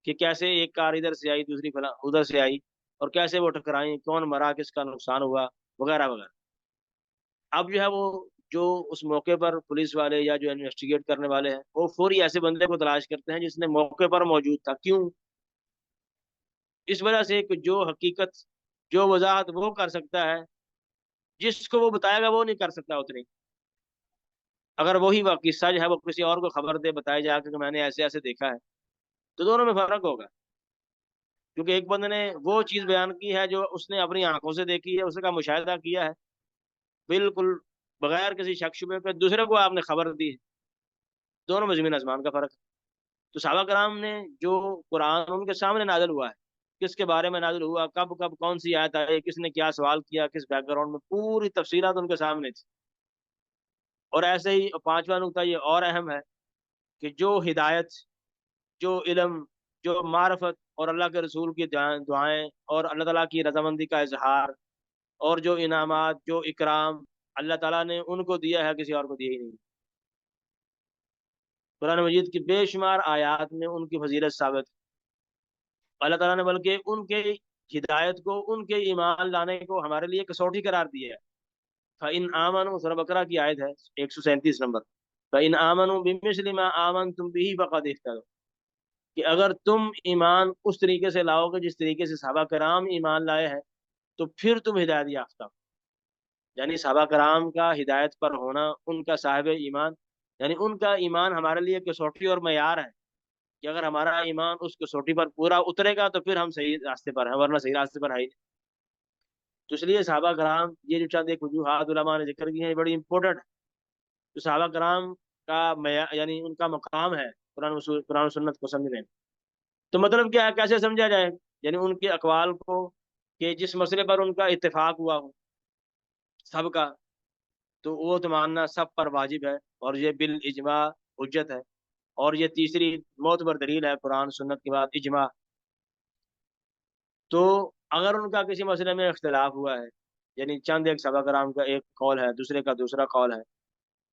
کہ کیسے ایک کار ادھر سے آئی، دوسری ادھر سے آئی، اور کیسے وہ ٹکرائیں، کون مرا، کس کا نقصان ہوا، وغیرہ وغیرہ۔ اب جو ہے وہ جو اس موقع پر پولیس والے یا جو انویسٹیگیٹ کرنے والے ہیں وہ فوری ایسے بندے کو تلاش کرتے ہیں جس نے موقع پر موجود تھا. کیوں؟ اس وجہ سے کہ جو حقیقت، جو وضاحت وہ کر سکتا ہے، جس کو وہ بتائے گا وہ نہیں کر سکتا اتنی. اگر وہی قصہ جو ہے وہ کسی اور کو خبر دے، بتائے جا کے کہ میں نے ایسے ایسے دیکھا ہے، تو دونوں میں فرق ہوگا. کیونکہ ایک بندے نے وہ چیز بیان کی ہے جو اس نے اپنی آنکھوں سے دیکھی ہے، اس کا مشاہدہ کیا ہے بالکل بغیر کسی شک شبے کے، دوسرے کو آپ نے خبر دی ہے. دونوں میں زمین آسمان کا فرق ہے. تو صحابہ کرام نے جو قرآن ان کے سامنے نازل ہوا ہے، کس کے بارے میں نازل ہوا، کب کب کون سی آیت آئی، کس نے کیا سوال کیا، کس بیک گراؤنڈ میں، پوری تفصیلات ان کے سامنے تھی. اور ایسے ہی پانچواں نقطہ یہ اور اہم ہے کہ جو ہدایت، جو علم، جو معرفت اور اللہ کے رسول کی دعائیں اور اللہ تعالیٰ کی رضامندی کا اظہار اور جو انعامات، جو اکرام اللہ تعالیٰ نے ان کو دیا ہے، کسی اور کو دیا ہی نہیں. قرآن مجید کی بے شمار آیات میں ان کی فضیلت ثابت ہے. اللہ تعالیٰ نے بلکہ ان کے ہدایت کو، ان کے ایمان لانے کو ہمارے لیے کسوٹی قرار دیا ہے. فَإِنْ آمَنُوا، سورہ بقرہ کی آیت ہے 137 نمبر. فَإِنْ آمَنُوا بِمِثْلِ مَا آمَنْتُمْ بِهِ فَقَدِ اهْتَدَوْا، کہ اگر تم ایمان اس طریقے سے لاؤ گے جس طریقے سے صحابہ کرام ایمان لائے ہیں تو پھر تم ہدایت یافتہ ہو. یعنی صحابہ کرام کا ہدایت پر ہونا، ان کا صاحب ایمان، یعنی ان کا ایمان ہمارے لیے کسوٹی اور معیار ہے کہ اگر ہمارا ایمان اس کسوٹی پر پورا اترے گا تو پھر ہم صحیح راستے پر ہیں، ورنہ صحیح راستے پر ہے ہی نہیں. تو اس لیے صحابہ کرام، یہ جو چند ایک وجوہات علماء نے ذکر کی ہیں، یہ بڑی امپورٹنٹ ہے. تو صحابہ کرام کا یعنی ان کا مقام ہے قرآن و سنت کو سمجھنے میں. تو مطلب کیا ہے، کیسے سمجھا جائے؟ یعنی ان کے اقوال کو، کہ جس مسئلے پر ان کا اتفاق ہوا ہو سب کا، تو وہ تو ماننا سب پر واجب ہے، اور یہ بالاجماع حجت ہے. اور یہ تیسری معتبر دلیل ہے قرآن سنت کے بعد اجماع. تو اگر ان کا کسی مسئلے میں اختلاف ہوا ہے، یعنی چند ایک صحابہ کرام کا ایک قول ہے، دوسرے کا دوسرا قول ہے،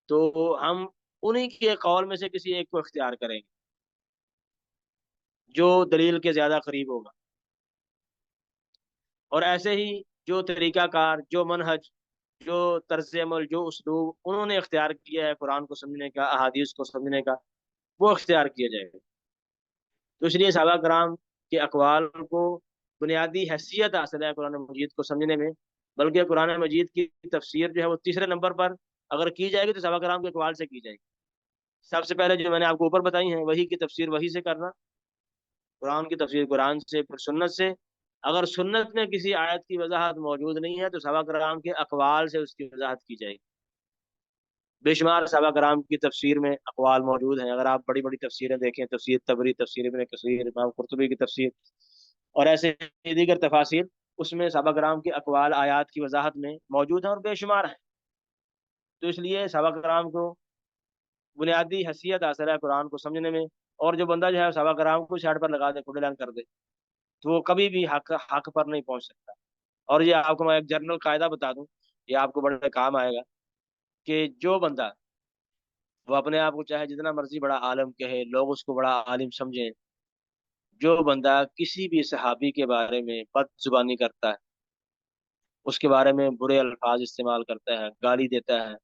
تو ہم انہی کے قول میں سے کسی ایک کو اختیار کریں گے جو دلیل کے زیادہ قریب ہوگا. اور ایسے ہی جو طریقہ کار، جو منہج، جو طرز عمل، جو اسلوب انہوں نے اختیار کیا ہے قرآن کو سمجھنے کا، احادیث کو سمجھنے کا، وہ اختیار کیا جائے گا. تو اس لیے صحابہ کرام کے اقوال کو بنیادی حیثیت حاصل ہے قرآن مجید کو سمجھنے میں. بلکہ قرآن مجید کی تفسیر جو ہے وہ تیسرے نمبر پر اگر کی جائے گی تو صحابہ کرام کے اقوال سے کی جائے گی. سب سے پہلے جو میں نے آپ کو اوپر بتائی ہیں، وہی کی تفسیر وہی سے کرنا، قرآن کی تفسیر قرآن سے، پھر سنت سے. اگر سنت میں کسی آیت کی وضاحت موجود نہیں ہے تو صحابہ کرام کے اقوال سے اس کی وضاحت کی جائے گی. بے شمار صحابہ کرام کی تفسیر میں اقوال موجود ہیں. اگر آپ بڑی بڑی تفسیریں دیکھیں، تفسیر طبری، تفسیر ابن کثیر، امام قرطبی کی تفسیر اور ایسے دیگر تفاسیر، اس میں صحابہ کرام کے اقوال آیات کی وضاحت میں موجود ہیں اور بے شمار ہیں. تو اس لیے صحابہ کرام کو بنیادی حیثیت حاصل ہے قرآن کو سمجھنے میں. اور جو بندہ جو ہے صحابہ کرام کو سائڈ پر لگا دے، کوڈ لائن کر دے، تو وہ کبھی بھی حق پر نہیں پہنچ سکتا. اور یہ آپ کو میں ایک جنرل قاعدہ بتا دوں، یہ آپ کو بڑے کام آئے گا، کہ جو بندہ وہ اپنے آپ کو چاہے جتنا مرضی بڑا عالم کہے، لوگ اس کو بڑا عالم سمجھیں، جو بندہ کسی بھی صحابی کے بارے میں بد زبانی کرتا ہے، اس کے بارے میں برے الفاظ استعمال کرتا ہے، گالی دیتا ہے،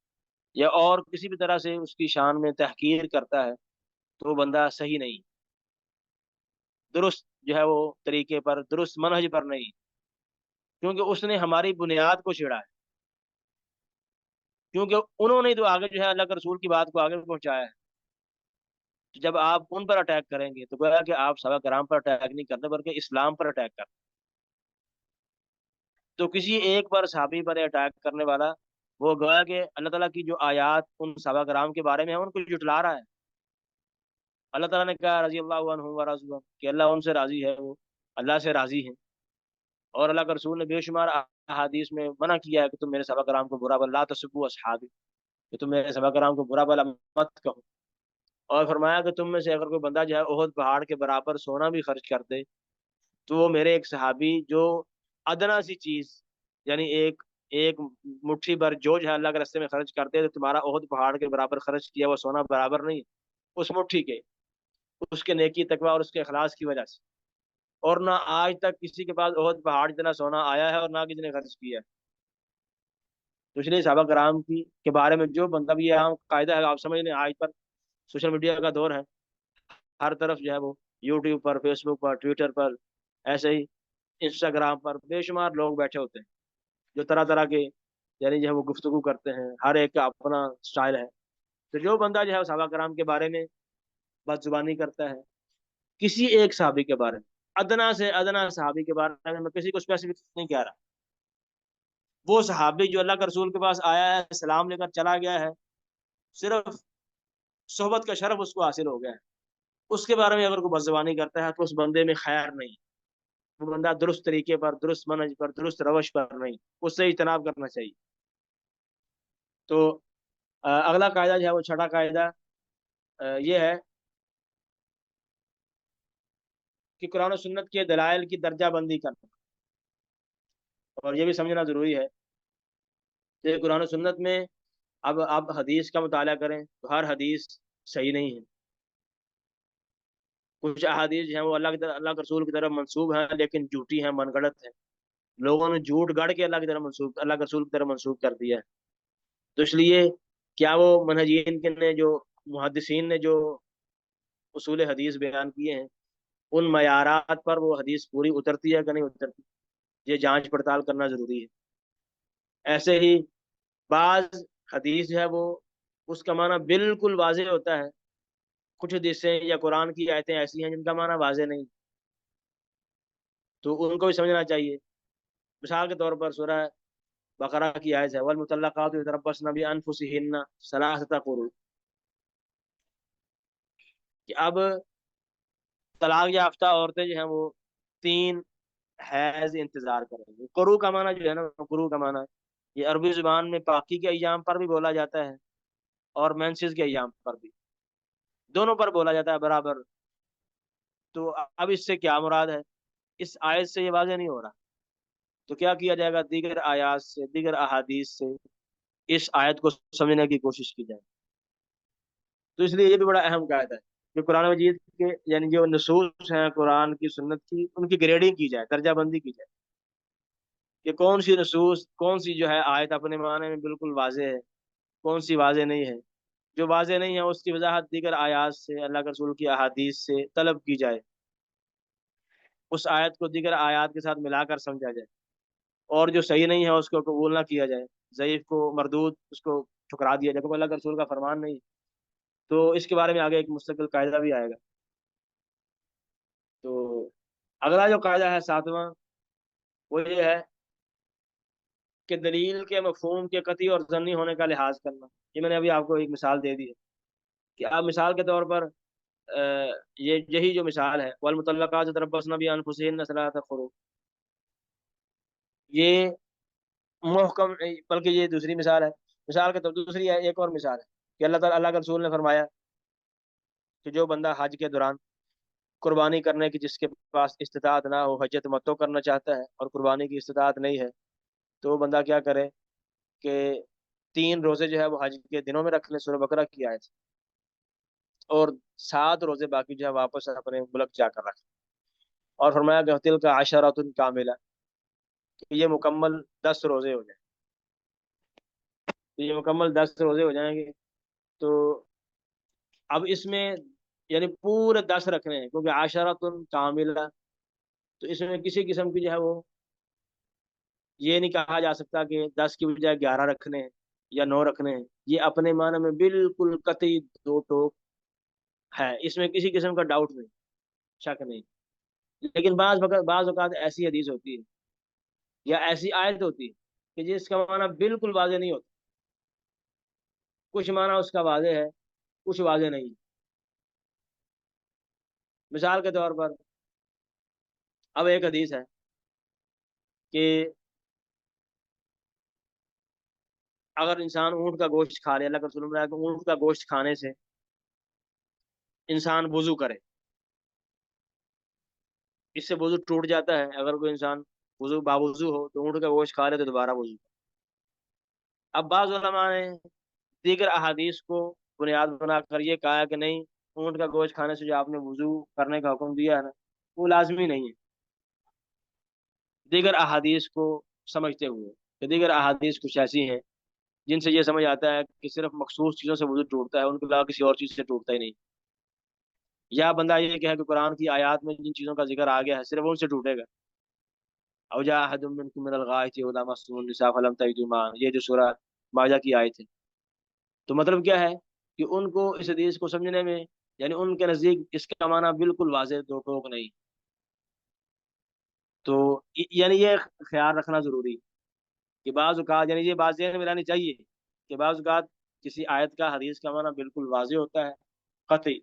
یا اور کسی بھی طرح سے اس کی شان میں تحقیر کرتا ہے، تو وہ بندہ صحیح نہیں، درست جو ہے وہ طریقے پر، درست منہج پر نہیں. کیونکہ اس نے ہماری بنیاد کو چھیڑا ہے، کیونکہ انہوں نے تو آگے جو ہے اللہ کے رسول کی بات کو آگے پہنچایا ہے. تو جب آپ ان پر اٹیک کریں گے تو گویا کہ آپ صحابہ کرام پر اٹیک نہیں کرتے بلکہ اسلام پر اٹیک کرتے. تو کسی ایک پر صحابی پر اٹیک کرنے والا، وہ گویا کہ اللہ تعالیٰ کی جو آیات ان صحابہ کرام کے بارے میں ہیں ان کو جھٹلا رہا ہے. اللہ تعالیٰ نے کہا رضی اللہ عنہ ورضوا عنہ، کہ اللہ ان سے راضی ہے، وہ اللہ سے راضی ہیں. اور اللہ کے رسول نے بے شمار احادیث میں منع کیا ہے کہ تم میرے صحابہ کرام کو برا بلا، لا تسبوا اصحابی، کہ تم میرے صحابہ کرام کو برا بلا مت کہو. اور فرمایا کہ تم میں سے اگر کوئی بندہ جو ہے احد پہاڑ کے برابر سونا بھی خرچ کر دے تو وہ میرے ایک صحابی جو ادنا سی چیز، یعنی ایک ایک مٹھی بھر جو ہے اللہ کے راستے میں خرچ کرتے تو تمہارا احد پہاڑ کے برابر خرچ کیا وہ سونا برابر نہیں اس مٹھی کے، اس کے نیکی تقوی اور اس کے اخلاص کی وجہ سے. اور نہ آج تک کسی کے پاس احد پہاڑ جتنا سونا آیا ہے اور نہ کسی نے خرچ کیا ہے. تو اس لیے صحابہ کرام کے بارے میں جو بندہ بھی عام قاعدہ ہے، آپ سمجھ لیں آج پر سوشل میڈیا کا دور ہے، ہر طرف جو ہے وہ یوٹیوب پر، فیس بک پر، ٹویٹر پر، ایسے ہی انسٹاگرام پر بے شمار لوگ بیٹھے ہوتے ہیں جو طرح طرح کے یعنی جو ہے وہ گفتگو کرتے ہیں، ہر ایک کا اپنا سٹائل ہے۔ تو جو بندہ جو ہے صحابہ کرام کے بارے میں بد زبانی کرتا ہے، کسی ایک صحابی کے بارے میں، ادنا سے ادنا صحابی کے بارے میں کسی کو اسپیسیفک نہیں کہہ رہا، وہ صحابی جو اللہ کے رسول کے پاس آیا ہے، سلام لے کر چلا گیا ہے، صرف صحبت کا شرف اس کو حاصل ہو گیا ہے، اس کے بارے میں اگر کوئی بد زبانی کرتا ہے تو اس بندے میں خیر نہیں، وہ بندہ درست طریقے پر، درست منہج پر، درست روش پر نہیں، اس سے اجتناب کرنا چاہیے۔ تو اگلا قاعدہ جو ہے وہ چھٹا قاعدہ یہ ہے کہ قرآن و سنت کے دلائل کی درجہ بندی کرنا، اور یہ بھی سمجھنا ضروری ہے کہ قرآن و سنت میں اب آپ حدیث کا مطالعہ کریں تو ہر حدیث صحیح نہیں ہے، کچھ احادیث جو ہیں وہ اللہ کے رسول کی طرف منسوب ہیں لیکن جھوٹی ہیں، من گڑت ہیں، لوگوں نے جھوٹ گڑ کے اللہ کے رسول کی طرف منسوب کر دیا ہے۔ تو اس لیے کیا وہ منہجین کے نے جو محدثین نے جو اصول حدیث بیان کیے ہیں، ان معیارات پر وہ حدیث پوری اترتی ہے کہ نہیں اترتی، یہ جانچ پڑتال کرنا ضروری ہے۔ ایسے ہی بعض حدیث جو ہے وہ اس کا معنی بالکل واضح ہوتا ہے، کچھ حدیثیں یا قرآن کی آیتیں ایسی ہیں جن کا معنی واضح نہیں، تو ان کو بھی سمجھنا چاہیے۔ مثال کے طور پر سورہ بقرہ کی آیت ہے والمطلقات یتربصن بانفسہن ثلاثۃ قروء، کہ اب طلاق یافتہ عورتیں جو ہیں وہ 3 حیض انتظار کریں گے۔ قروء کا معنی جو ہے نا، قروء کا معنی یہ عربی زبان میں پاکی کے ایام پر بھی بولا جاتا ہے اور مینسز کے ایام پر بھی، دونوں پر بولا جاتا ہے برابر۔ تو اب اس سے کیا مراد ہے، اس آیت سے یہ واضح نہیں ہو رہا، تو کیا کیا جائے گا، دیگر آیات سے، دیگر احادیث سے اس آیت کو سمجھنے کی کوشش کی جائے۔ تو اس لیے یہ بھی بڑا اہم قاعدہ ہے کہ قرآن مجید کے یعنی جو نصوص ہیں قرآن کی، سنت کی، ان کی گریڈنگ کی جائے، درجہ بندی کی جائے کہ کون سی نصوص، کون سی جو ہے آیت اپنے معنی میں بالکل واضح ہے، کون سی واضح نہیں ہے۔ جو واضح نہیں ہے اس کی وضاحت دیگر آیات سے، اللہ کے رسول کی احادیث سے طلب کی جائے، اس آیت کو دیگر آیات کے ساتھ ملا کر سمجھا جائے، اور جو صحیح نہیں ہے اس کو قبول نہ کیا جائے، ضعیف کو، مردود اس کو ٹھکرا دیا جائے، کیونکہ اللہ کے رسول کا فرمان نہیں۔ تو اس کے بارے میں آگے ایک مستقل قاعدہ بھی آئے گا۔ تو اگلا جو قاعدہ ہے 7واں، وہ یہ ہے کہ دلیل کے مفہوم کے قطعی اور ضمنی ہونے کا لحاظ کرنا۔ یہ میں نے ابھی آپ کو ایک مثال دے دی ہے کہ آپ مثال کے طور پر یہی جو مثال ہے والمطلقات یتربصن بانفسہن ثلاثۃ قروء، یہ محکم، بلکہ یہ دوسری مثال ہے، مثال کے طور دوسری ہے، ایک اور مثال ہے کہ اللہ تعالیٰ، اللہ کے رسول نے فرمایا کہ جو بندہ حج کے دوران قربانی کرنے کی جس کے پاس استطاعت نہ ہو، حج تمتع کرنا چاہتا ہے اور قربانی کی استطاعت نہیں ہے، تو وہ بندہ کیا کرے کہ 3 روزے جو ہے وہ حج کے دنوں میں رکھ لے، سورہ بقرہ کی آیت، اور 7 روزے باقی جو ہے واپس اپنے ملک جا کر رکھ، اور فرمایا کہ تلک عشرۃ کاملہ، کہ یہ مکمل 10 روزے ہو جائیں، تو یہ مکمل 10 روزے ہو جائیں گے۔ تو اب اس میں یعنی پورے 10 رکھنے ہیں، کیونکہ عشرۃ کاملہ، تو اس میں کسی قسم کی جو ہے وہ یہ نہیں کہا جا سکتا کہ 10 کی بجائے 11 رکھنے ہیں یا 9 رکھنے ہیں، یہ اپنے معنی میں بالکل قطعی دو ٹوک ہے، اس میں کسی قسم کا ڈاؤٹ نہیں، شک نہیں۔ لیکن بعض اوقات ایسی حدیث ہوتی ہے یا ایسی آیت ہوتی ہے کہ جس کا معنی بالکل واضح نہیں ہوتا، کچھ معنی اس کا واضح ہے، کچھ واضح نہیں۔ مثال کے طور پر اب ایک حدیث ہے کہ اگر انسان اونٹ کا گوشت کھا لے، اللہ کے رسول نے کہ اونٹ کا گوشت کھانے سے انسان وضو کرے، اس سے وضو ٹوٹ جاتا ہے، اگر کوئی انسان وضو باوضو ہو تو اونٹ کا گوشت کھا لے تو دوبارہ وضو۔ اب بعض علماء نے دیگر احادیث کو بنیاد بنا کر یہ کہا کہ نہیں، اونٹ کا گوشت کھانے سے جو آپ نے وضو کرنے کا حکم دیا ہے نا، وہ لازمی نہیں ہے، دیگر احادیث کو سمجھتے ہوئے کہ دیگر احادیث کچھ ایسی ہیں جن سے یہ سمجھ آتا ہے کہ صرف مخصوص چیزوں سے وضو ٹوٹتا ہے، ان کے علاوہ کسی اور چیز سے ٹوٹتا ہی نہیں، یا بندہ یہ کہے کہ قرآن کی آیات میں جن چیزوں کا ذکر آ گیا ہے صرف ان سے ٹوٹے گا، او جاء احد منکم من الغائط اذا مسم النساء فلم تجدوا ماء، یہ جو سورہ مائدہ کی آیت ہے، تو مطلب کیا ہے کہ ان کو اس حدیث کو سمجھنے میں، یعنی ان کے نزدیک اس کا معنی بالکل واضح دو ٹوک نہیں، تو یعنی یہ خیال رکھنا ضروری کہ بعض اوقات، یعنی یہ بات ذہن میں لانی چاہیے کہ بعض اوقات کسی آیت کا حدیث کا معنی بالکل واضح ہوتا ہے، قطعی،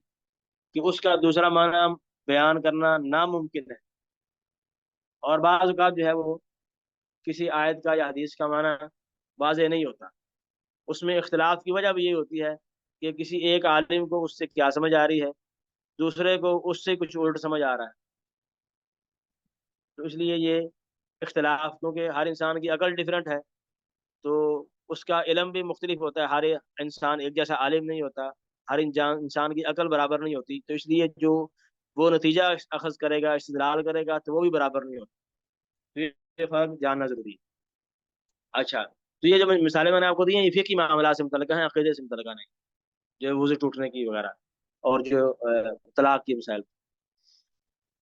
کہ اس کا دوسرا معنی بیان کرنا ناممکن ہے، اور بعض اوقات جو ہے وہ کسی آیت کا یا حدیث کا معنی واضح نہیں ہوتا، اس میں اختلاف کی وجہ بھی یہی ہوتی ہے کہ کسی ایک عالم کو اس سے کیا سمجھ آ رہی ہے، دوسرے کو اس سے کچھ الٹ سمجھ آ رہا ہے، تو اس لیے یہ اختلاف، کیونکہ ہر انسان کی عقل ڈفرینٹ ہے، تو اس کا علم بھی مختلف ہوتا ہے، ہر انسان ایک جیسا عالم نہیں ہوتا، ہر انسان کی عقل برابر نہیں ہوتی، تو اس لیے جو وہ نتیجہ اخذ کرے گا، استدلال کرے گا، تو وہ بھی برابر نہیں ہوتا، تو یہ فرق جاننا ضروری ہے۔ اچھا، تو یہ جو مثالیں میں نے آپ کو دی ہیں، یہ فقہی معاملات سے متعلقہ ہیں، عقیدے سے متعلقہ نہیں، جو وضو ٹوٹنے کی وغیرہ اور جو طلاق کی مسائل۔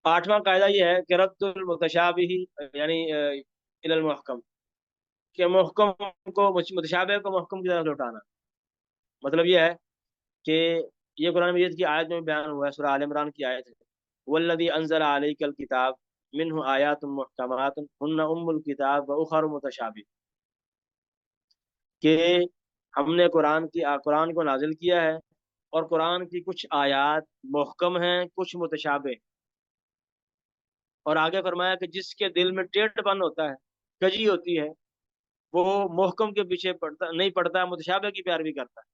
آٹھواں قاعدہ یہ ہے کہ رد المتشابہ، یعنی الی المحکم، کہ محکم کو، متشابہ کو محکم کی طرف لوٹانا، مطلب یہ ہے کہ یہ قرآن مجید کی آیت میں بیان ہوا ہے، سورہ آل عمران کی آیت ہے، والذی انزل علیک الکتاب منہ آیات محکمات ہن ام الکتاب واخر متشابہ، کہ ہم نے قرآن کو نازل کیا ہے، اور قرآن کی کچھ آیات محکم ہیں، کچھ متشابہ، اور آگے فرمایا کہ جس کے دل میں ٹیڑھ پن ہوتا ہے، کجی ہوتی ہے، وہ محکم کے پیچھے نہیں پڑتا، متشابہ کی پیروی کرتا ہے۔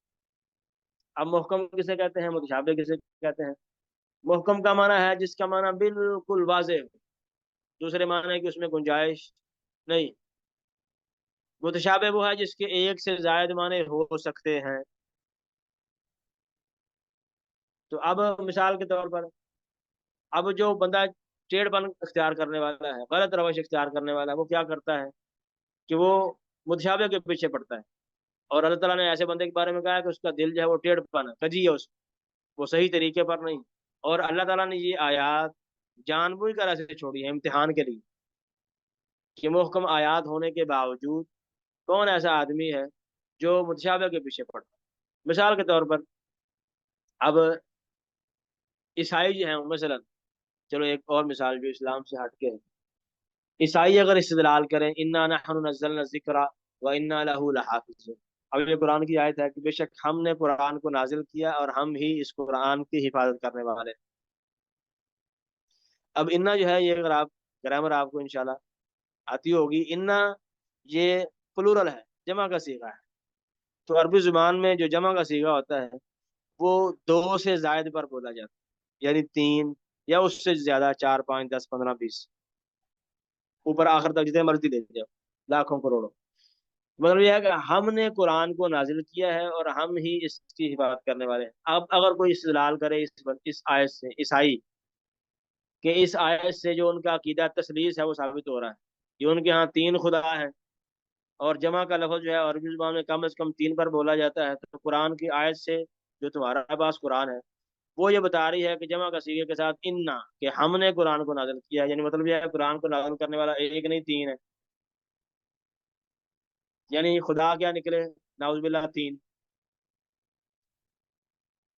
اب محکم کسے کہتے ہیں، متشابہ کسے کہتے ہیں؟ محکم کا معنی ہے جس کا معنی بالکل واضح ہو، دوسرے معنی ہے کہ اس میں گنجائش نہیں، متشابہ وہ ہے جس کے ایک سے زائد معنی ہو سکتے ہیں۔ تو اب مثال کے طور پر، اب جو بندہ ٹیڑھ پن اختیار کرنے والا ہے، غلط روش اختیار کرنے والا ہے، وہ کیا کرتا ہے کہ وہ متشابہ کے پیچھے پڑتا ہے، اور اللہ تعالیٰ نے ایسے بندے کے بارے میں کہا ہے کہ اس کا دل جو ہے وہ ٹیڑھ پن ہے، کجی ہے، وہ صحیح طریقے پر نہیں، اور اللہ تعالیٰ نے یہ آیات جان بوجھ کر ایسے چھوڑی ہیں امتحان کے لیے، کہ محکم آیات ہونے کے باوجود کون ایسا آدمی ہے جو متشابہ کے پیچھے پڑتا ہے۔ مثال کے طور پر، اب عیسائی جو ہیں مثلا، چلو ایک اور مثال جو اسلام سے ہٹ کے ہے، عیسائی اگر استدلال کریں انا نحن نزلنا الذکر وانا لہ لحافظون، اب یہ قرآن کی آیت ہے کہ بے شک ہم نے قرآن کو نازل کیا اور ہم ہی اس قرآن کی حفاظت کرنے والے۔ اب انا جو ہے، یہ اگر آپ گرامر آپ کو انشاءاللہ آتی ہوگی، انا یہ پلورل ہے، جمع کا صیغہ ہے، تو عربی زبان میں جو جمع کا صیغہ ہوتا ہے وہ دو سے زائد پر بولا جاتا ہے، یعنی تین یا اس سے زیادہ، چار، پانچ، 10، 15، 20، اوپر آخر تک جتنے مرضی لے جاؤ، لاکھوں کروڑوں، مطلب یہ ہے کہ ہم نے قرآن کو نازل کیا ہے اور ہم ہی اس کی حفاظت کرنے والے ہیں۔ اب اگر کوئی استدلال کرے اس آیت سے، عیسائی، کہ اس آیت سے جو ان کا عقیدہ تثلیث ہے وہ ثابت ہو رہا ہے کہ ان کے ہاں تین خدا ہیں، اور جمع کا لفظ جو ہے عربی زبان میں کم از کم تین پر بولا جاتا ہے، تو قرآن کی آیت سے جو تمہارا پاس قرآن ہے وہ یہ بتا رہی ہے کہ جمع کا صیغے کے ساتھ انا، کہ ہم نے قرآن کو نازل کیا ہے، یعنی مطلب یہ ہے قرآن کو نازل کرنے والا ایک نہیں تین ہے، یعنی خدا کیا نکلے، نعوذ باللہ، تین۔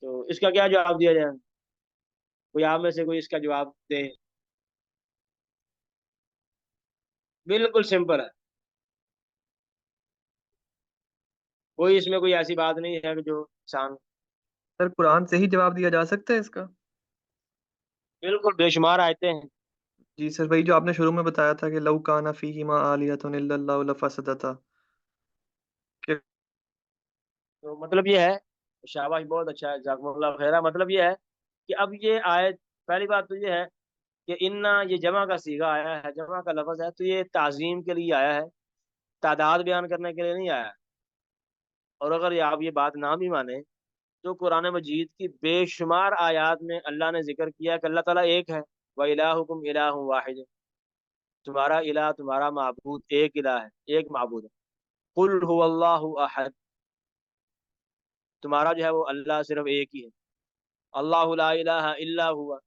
تو اس کا کیا جواب دیا جائے؟ کوئی آپ میں سے کوئی اس کا جواب دے؟ بالکل سمپل ہے، کوئی اس میں کوئی ایسی بات نہیں ہے کہ جو انسان، سر قرآن سے ہی جواب دیا جا سکتا ہے اس کا؟ بالکل بے شمار آیتیں ہیں۔ جی سر، وہی جو آپ نے شروع میں بتایا تھا کہ لو کان فیہما آلیۃ الا اللہ لفسدتا، کہ تو مطلب یہ ہے، شاباش، بہت اچھا ہے، جزاکم اللہ خیرہ، مطلب یہ ہے کہ اب یہ آیت، پہلی بات تو یہ ہے کہ انا یہ جمع کا صیغہ آیا ہے، جمع کا لفظ ہے، تو یہ تعظیم کے لیے آیا ہے، تعداد بیان کرنے کے لیے نہیں آیا ہے، اور اگر آپ یہ بات نہ بھی مانیں تو قرآن مجید کی بے شمار آیات میں اللہ نے ذکر کیا کہ اللہ تعالیٰ ایک ہے، وَإِلَٰهُكُمْ إِلَٰهٌ وَاحِدٌ، تمہارا الہ، تمہارا معبود ایک الہ ہے، ایک معبود ہے، قُلْ هُوَ اللَّهُ أَحَدٌ، تمہارا جو ہے وہ اللہ صرف ایک ہی ہے، اللہ لا الہ الا ہوا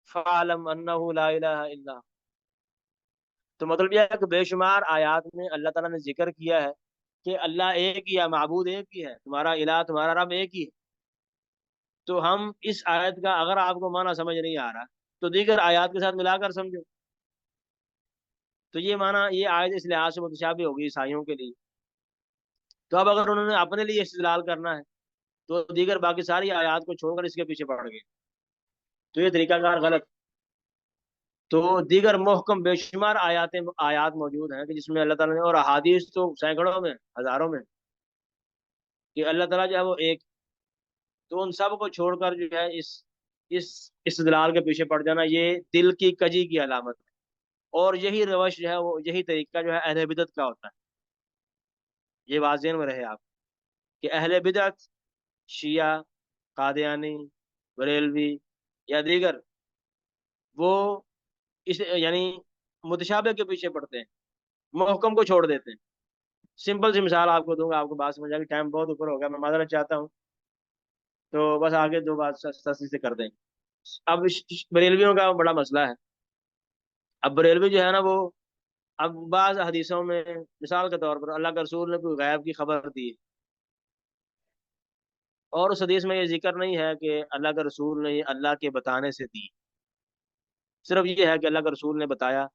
فعلم انہ لا الہ الا ہوا۔ تو مطلب یہ ہے کہ بے شمار آیات میں اللہ تعالیٰ نے ذکر کیا ہے کہ اللہ ایک ہی ہے، معبود ایک ہی ہے، تمہارا الہ تمہارا رب ایک ہی ہے۔ تو ہم اس آیت کا اگر آپ کو معنی سمجھ نہیں آ رہا تو دیگر آیات کے ساتھ ملا کر سمجھو۔ تو یہ معنی، یہ آیت اس لحاظ سے متشابہ ہوگی عیسائیوں کے لیے۔ تو اب اگر انہوں نے اپنے لیے استدلال کرنا ہے تو دیگر باقی ساری آیات کو چھوڑ کر اس کے پیچھے پڑ گئے، تو یہ طریقہ کار غلط۔ تو دیگر محکم بے شمار آیات موجود ہیں کہ جس میں اللہ تعالیٰ نے، اور احادیث تو سینکڑوں میں، ہزاروں میں، کہ اللہ تعالیٰ جو ہے وہ ایک۔ تو ان سب کو چھوڑ کر جو ہے اس استدلال کے پیچھے پڑ جانا، یہ دل کی کجی کی علامت ہے، اور یہی روش جو ہے وہ، یہی طریقہ جو ہے اہل بدعت کا ہوتا ہے۔ یہ واضح میں رہے آپ کہ اہل بدعت، شیعہ، قادیانی، بریلوی یا دیگر، وہ اس یعنی متشابہ کے پیچھے پڑتے ہیں، محکم کو چھوڑ دیتے ہیں۔ سمپل سی مثال آپ کو دوں گا، آپ کو بات سمجھ آئے گی۔ ٹائم بہت اوپر ہو گیا، میں معذرت چاہتا ہوں، تو بس آگے دو بات سستی سے کر دیں۔ اب بریلویوں کا بڑا مسئلہ ہے۔ اب بریلوی جو ہے نا وہ، اب بعض حدیثوں میں مثال کے طور پر اللہ کے رسول نے کوئی غیب کی خبر دی، اور اس حدیث میں یہ ذکر نہیں ہے کہ اللہ کے رسول نے اللہ کے بتانے سے دی، صرف یہ ہے کہ اللہ کے رسول نے بتایا،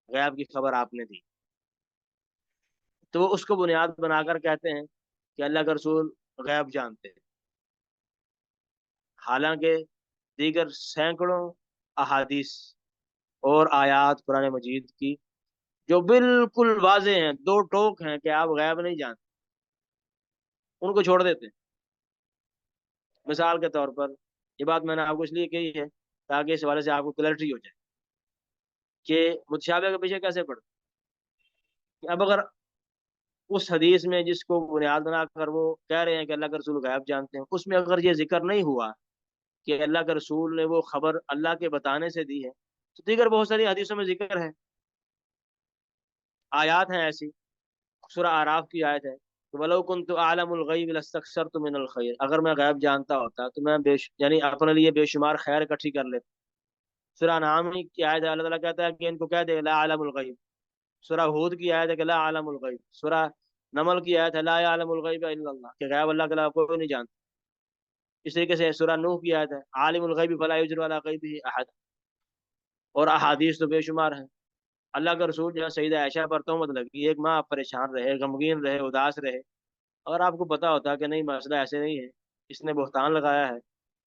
غیب کی خبر آپ نے دی، تو وہ اس کو بنیاد بنا کر کہتے ہیں کہ اللہ کے رسول غیب جانتے ہیں، حالانکہ دیگر سینکڑوں احادیث اور آیات قرآن مجید کی جو بالکل واضح ہیں، دو ٹوک ہیں کہ آپ غیب نہیں جانتے، ان کو چھوڑ دیتے ہیں۔ مثال کے طور پر، یہ بات میں نے آپ کو اس لیے کہی ہے تاکہ اس حوالے سے آپ کو کلیئرٹی ہو جائے کہ متشابہ کے پیچھے کیسے پڑتے۔ اب اگر اس حدیث میں جس کو بنیاد بنا کر وہ کہہ رہے ہیں کہ اللہ کے رسول غیب جانتے ہیں، اس میں اگر یہ ذکر نہیں ہوا کہ اللہ کے رسول نے وہ خبر اللہ کے بتانے سے دی ہے، تو دیگر بہت ساری حدیثوں میں ذکر ہے، آیات ہیں ایسی۔ سورہ اعراف کی آیت ہے کہ وَلَوْ كُنْتُ أَعْلَمُ الْغَيْبِ لَاسْتَكْثَرْتُ مِنَ الْخَيْرِ، اگر میں غیب جانتا ہوتا تو میں یعنی اپنے لیے بے شمار خیر اکٹھی کر لیتا۔ سورہ انعام کی آیت ہے، اللہ تعالیٰ کہتا ہے کہ ان کو کہہ دے لا اعلم الغیب۔ سورہ ہود کی آیت ہے کہ لا اعلم الغیب۔ سورہ نمل کی آیت ہے لا يعلم الغیب الا اللہ، کہ غیب اللہ کے علاوہ کوئی نہیں جانتا۔ اس طریقے سے سورہ نوح کی آیت ہے عالم الغیب فلا یظہر علی غیبہ احد، اور احادیث تو بے شمار ہیں۔ اللہ کا رسول جو ہے سیدہ عائشہ پر تہمت لگی، ایک ماہ پریشان رہے، غمگین رہے، اداس رہے۔ اگر آپ کو پتا ہوتا کہ نہیں مسئلہ ایسے نہیں ہے، اس نے بہتان لگایا ہے،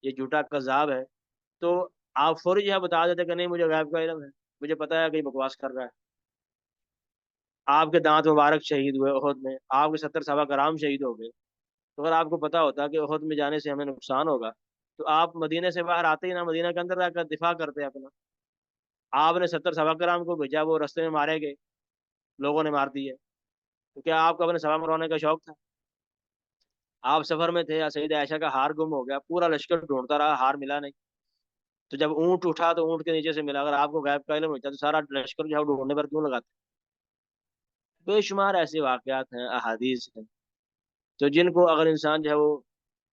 یہ جھوٹا کذاب ہے، تو آپ فوری جو ہے بتا دیتے کہ نہیں مجھے غیب کا علم ہے، مجھے پتا ہے کہ یہ بکواس کر رہا ہے۔ آپ کے دانت مبارک شہید ہوئے احد میں، آپ کے 70 صحابہ کرام شہید ہو گئے، تو اگر آپ کو پتا ہوتا کہ احد میں جانے سے ہمیں نقصان ہوگا تو آپ مدینے سے باہر آتے ہی نہ، مدینہ کے اندر رہ کر دفاع کرتے اپنا۔ آپ نے 70 صحابہ کرام کو بھیجا، وہ رستے میں مارے گئے، لوگوں نے مار دیے، تو کیا آپ کو اپنے صحابہ مروانے کا شوق تھا؟ آپ سفر میں تھے، یا سیدہ عائشہ کا ہار گم ہو گیا، پورا لشکر ڈھونڈتا رہا، ہار ملا نہیں، تو جب اونٹ اٹھا تو اونٹ کے نیچے سے ملا۔ اگر آپ کو غیب کا علم ہوتا تو سارا لشکر جو ہے ڈھونڈنے پر کیوں لگاتے؟ بے شمار ایسے واقعات ہیں، احادیث ہیں، تو جن کو اگر انسان جو ہے وہ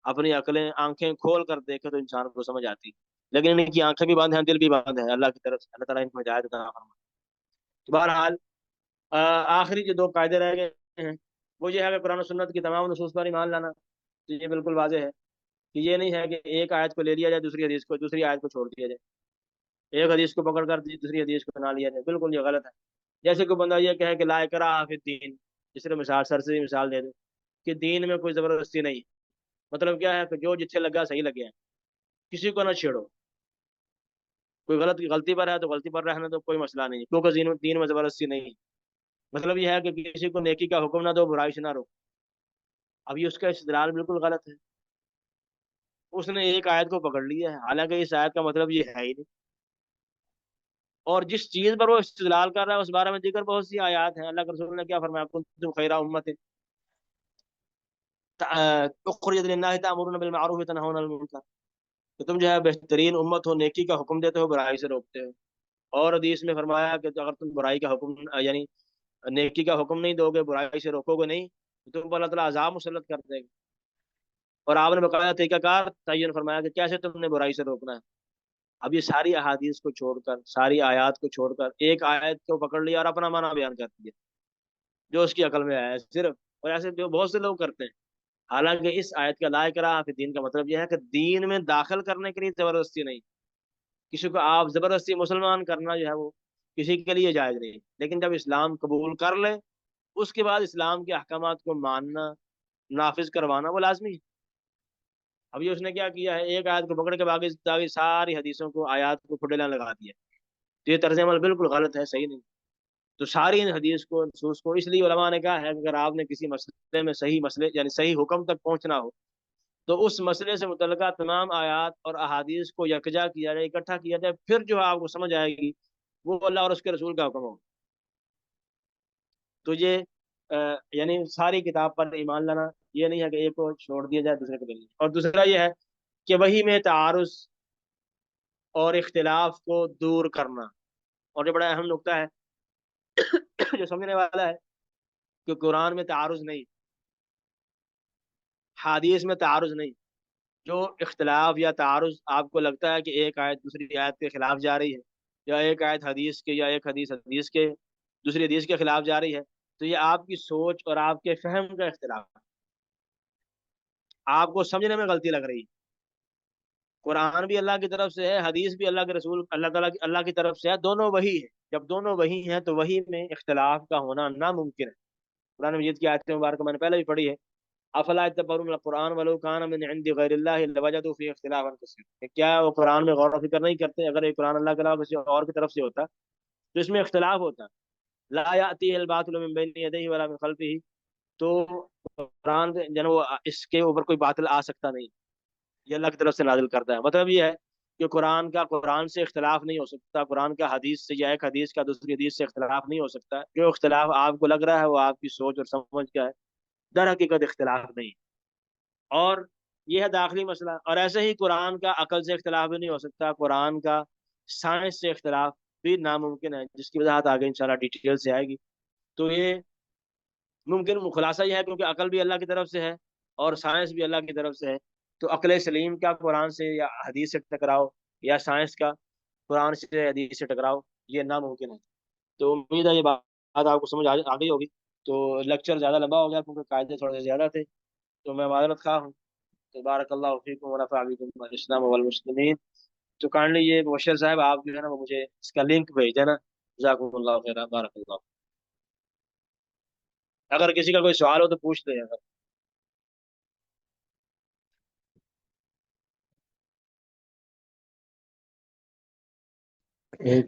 اپنی عقلیں، آنکھیں کھول کر دیکھے تو انسان کو سمجھ آتی، لیکن ان کی آنکھیں بھی بند ہیں، دل بھی بند ہے اللہ کی طرف سے۔ اللہ تعالیٰ ان کو ہدایت عطا فرمائے۔ تو بہرحال آخری جو دو قاعدے رہ گئے ہیں وہ یہ ہے کہ قرآن و سنت کی تمام نصوص پر ایمان لانا، تو یہ بالکل واضح ہے کہ یہ نہیں ہے کہ ایک آیت کو لے لیا جائے، دوسری آیت کو چھوڑ دیا جائے، ایک حدیث کو پکڑ کر دوسری حدیث کو نہ لیا جائے، بالکل یہ غلط ہے۔ جیسے کوئی بندہ یہ کہے کہ لا اکراہ فی الدین، جس طرح مثال سرسری مثال دے دے کہ دین میں کوئی زبردستی نہیں، مطلب کیا ہے کہ جو جتنے لگا صحیح لگے ہیں، کسی کو نہ چھیڑو، کوئی غلطی پر ہے تو غلطی پر رہنے دو، کوئی مسئلہ نہیں، کیونکہ دین میں زبردستی نہیں۔ مطلب یہ ہے کہ کسی کو نیکی کا حکم نہ دو، برائی سے نہ روکو۔ اب یہ اس کا استدلال بالکل غلط ہے، اس نے ایک آیت کو پکڑ لیا ہے، حالانکہ اس آیت کا مطلب یہ ہے ہی نہیں، اور جس چیز پر وہ استدلال کر رہا ہے اس بارے میں دیگر بہت سی آیات ہیں۔ اللہ کے رسول نے کیا فرمایا، کنتم خیر امت اخرجت للناس تأمرون بالمعروف وتنهون عن المنکر، کہ تم جو ہے بہترین امت ہو، نیکی کا حکم دیتے ہو، برائی سے روکتے ہو۔ اور حدیث میں فرمایا کہ اگر تم برائی کا حکم یعنی نیکی کا حکم نہیں دو گے، برائی سے روکو گے نہیں، تو تم پر اللہ تعالیٰ عذاب مسلط کر دے گا۔ اور آپ نے باقاعدہ طریقہ کار تعین فرمایا کہ کیسے تم نے برائی سے روکنا ہے۔ اب یہ ساری احادیث کو چھوڑ کر، ساری آیات کو چھوڑ کر ایک آیت کو پکڑ لیا اور اپنا معنی بیان کر دیا جو اس کی عقل میں آیا ہے صرف، اور ایسے جو بہت سے لوگ کرتے ہیں۔ حالانکہ اس آیت کا لا اکراہ فی الدین کا مطلب یہ ہے کہ دین میں داخل کرنے کے لیے زبردستی نہیں، کسی کو آپ زبردستی مسلمان کرنا جو ہے وہ کسی کے لیے جائز نہیں، لیکن جب اسلام قبول کر لے اس کے بعد اسلام کے احکامات کو ماننا، نافذ کروانا وہ لازمی ہے۔ ابھی اس نے کیا کیا ہے، ایک آیت کو پکڑ کے باقی ساری حدیثوں کو، آیات کو کھٹیلا لگا دیا۔ تو یہ طرز عمل بالکل غلط ہے، صحیح نہیں۔ تو ساری ان حدیث کو، نصوص کو، اس لیے علماء نے کہا ہے کہ اگر آپ نے کسی مسئلے میں صحیح مسئلے یعنی صحیح حکم تک پہنچنا ہو تو اس مسئلے سے متعلقہ تمام آیات اور احادیث کو یکجا کیا جائے، اکٹھا کیا جائے، پھر جو آپ کو سمجھ آئے گی وہ اللہ اور اس کے رسول کا حکم ہوگا۔ تو یہ یعنی ساری کتاب پر ایمان لانا یہ نہیں ہے کہ ایک کو چھوڑ دیا جائے دوسرے کو لے لیا۔ اور دوسرا یہ ہے کہ وہی میں تعارض اور اختلاف کو دور کرنا، اور یہ بڑا اہم نقطہ ہے جو سمجھنے والا ہے کہ قرآن میں تعارض نہیں، حدیث میں تعارض نہیں۔ جو اختلاف یا تعارض آپ کو لگتا ہے کہ ایک آیت دوسری آیت کے خلاف جا رہی ہے، یا ایک آیت حدیث کے، یا ایک حدیث کے دوسری حدیث کے خلاف جا رہی ہے، تو یہ آپ کی سوچ اور آپ کے فہم کا اختلاف ہے، آپ کو سمجھنے میں غلطی لگ رہی ہے۔ قرآن بھی اللہ کی طرف سے ہے، حدیث بھی اللہ کے رسول اللہ تعالیٰ کی اللہ کی طرف سے ہے، دونوں وہی ہے۔ جب دونوں وہی ہیں تو وہی میں اختلاف کا ہونا ناممکن ہے۔ قرآن مجید کی آیت مبارکہ میں نے پہلے بھی پڑھی ہے، افلا یتدبرون القرآن ولو کان من عند غیر اللہ لوجدوا فیہ اختلافا کثیرا، کیا وہ قرآن میں غور و فکر نہیں کرتے؟ اگر یہ قرآن اللہ کے علاوہ کسی اور کی طرف سے ہوتا تو اس میں اختلاف ہوتا۔ لا یأتیہ الباطل من بین یدیہ ولا من خلفہ، تو قرآن جن وہ اس کے اوپر کوئی باطل آ سکتا نہیں، یہ اللہ کی طرف سے نازل کرتا ہے۔ مطلب یہ ہے کہ قرآن سے اختلاف نہیں ہو سکتا، قرآن کا حدیث سے، یا ایک حدیث کا دوسری حدیث سے اختلاف نہیں ہو سکتا۔ جو اختلاف آپ کو لگ رہا ہے وہ آپ کی سوچ اور سمجھ کا ہے، در حقیقت اختلاف نہیں۔ اور یہ ہے داخلی مسئلہ۔ اور ایسے ہی قرآن کا عقل سے اختلاف بھی نہیں ہو سکتا، قرآن کا سائنس سے اختلاف بھی ناممکن ہے، جس کی وضاحت آگے انشاءاللہ ڈیٹیل سے آئے گی۔ تو یہ ممکن خلاصہ یہ ہے کیونکہ عقل بھی اللہ کی طرف سے ہے اور سائنس بھی اللہ کی طرف سے ہے، تو عقل سلیم کا قرآن سے یا حدیث سے ٹکراؤ، یا سائنس کا قرآن سے یا حدیث سے ٹکراؤ، یہ ناممکن ہے۔ تو امید ہے یہ بات آپ کو سمجھ آ گئی ہوگی۔ تو لیکچر زیادہ لمبا ہو گیا کیونکہ قاعدے تھوڑے سے زیادہ تھے، تو میں معذرت خواہ ہوں۔ تبارک اللہ فیکم ونفع بکم الاسلام والمسلمین۔ تو کائنڈلی یہ مبشر صاحب آپ جو ہے نا وہ مجھے اس کا لنک بھیج دینا، جزاکم اللہ خیر، بارک اللہ۔ اگر کسی کا کوئی سوال ہو تو پوچھ لیں اگر۔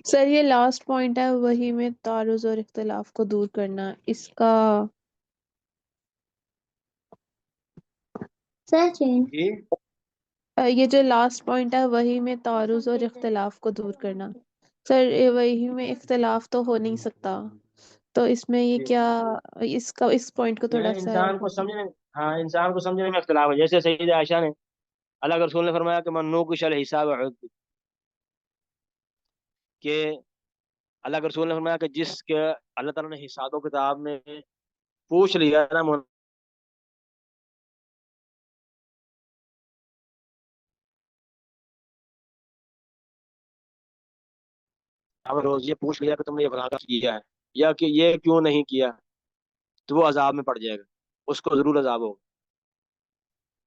سر یہ لاسٹ پوائنٹ ہے، وہی میں تعارض اور اختلاف کو دور کرنا، اس کا جی یہ جو لاسٹ پوائنٹ ہے وہی میں تعارض اور اختلاف کو دور کرنا، سر وہی میں اختلاف تو ہو نہیں سکتا، تو اس میں یہ جی کیا، اس پوائنٹ کو تھوڑا نہیں، سا انسان کو سمجھنے، ہاں انسان کو سمجھنے میں اختلاف ہے۔ جیسے سیدہ عائشہ نے، اللہ کے رسول نے فرمایا کہ من نوقش الحساب عذب، کہ اللہ کے رسول نے فرمایا کہ جس کے اللہ تعالیٰ نے حساب و کتاب میں پوچھ لیا نا، روز یہ پوچھ لیا کہ تم نے یہ فلاں کام کیا ہے یا کہ یہ کیوں نہیں کیا، تو وہ عذاب میں پڑ جائے گا، اس کو ضرور عذاب ہوگا۔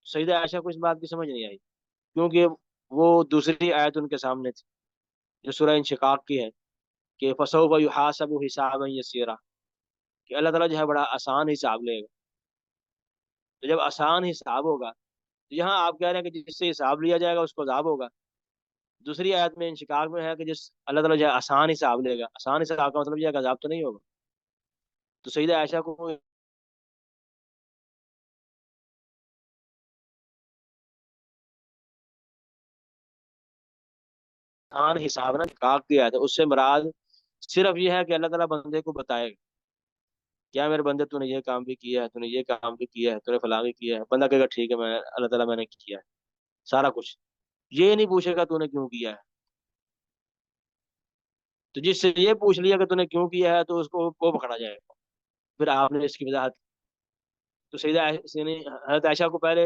سیدہ عائشہ کو اس بات کی سمجھ نہیں آئی، کیونکہ وہ دوسری آیت ان کے سامنے تھی جو سورہ انشقاق کی ہے کہ فسوف یحاسب حسابا یسیرا، کہ اللہ تعالیٰ جو ہے بڑا آسان حساب لے گا۔ تو جب آسان حساب ہوگا تو یہاں آپ کہہ رہے ہیں کہ جس سے حساب لیا جائے گا اس کو عذاب ہوگا، دوسری آیت میں انشقاق میں ہے کہ جس اللہ تعالیٰ جو ہے آسان حساب لے گا، آسان حساب کا مطلب یہ ہے کہ عذاب تو نہیں ہوگا۔ تو سیدہ عائشہ کو آسان حساب نا انشقاق دیا ہے، تو اس سے مراد صرف یہ ہے کہ اللہ تعالیٰ بندے کو بتائے گا کیا میرے بندے تو نے یہ کام بھی کیا ہے، تو نے یہ کام بھی کیا ہے، تو نے فلاں بھی کیا ہے، بندہ کہے گا ٹھیک ہے میں اللہ تعالیٰ میں نے کیا ہے سارا کچھ، یہ نہیں پوچھے گا تو نے کیوں کیا ہے۔ تو جس سے یہ پوچھ لیا کہ تو نے کیوں کیا ہے تو اس کو وہ پکڑا جائے گا، پھر آپ نے اس کی وضاحت۔ تو سیدہ حضرت عائشہ کو پہلے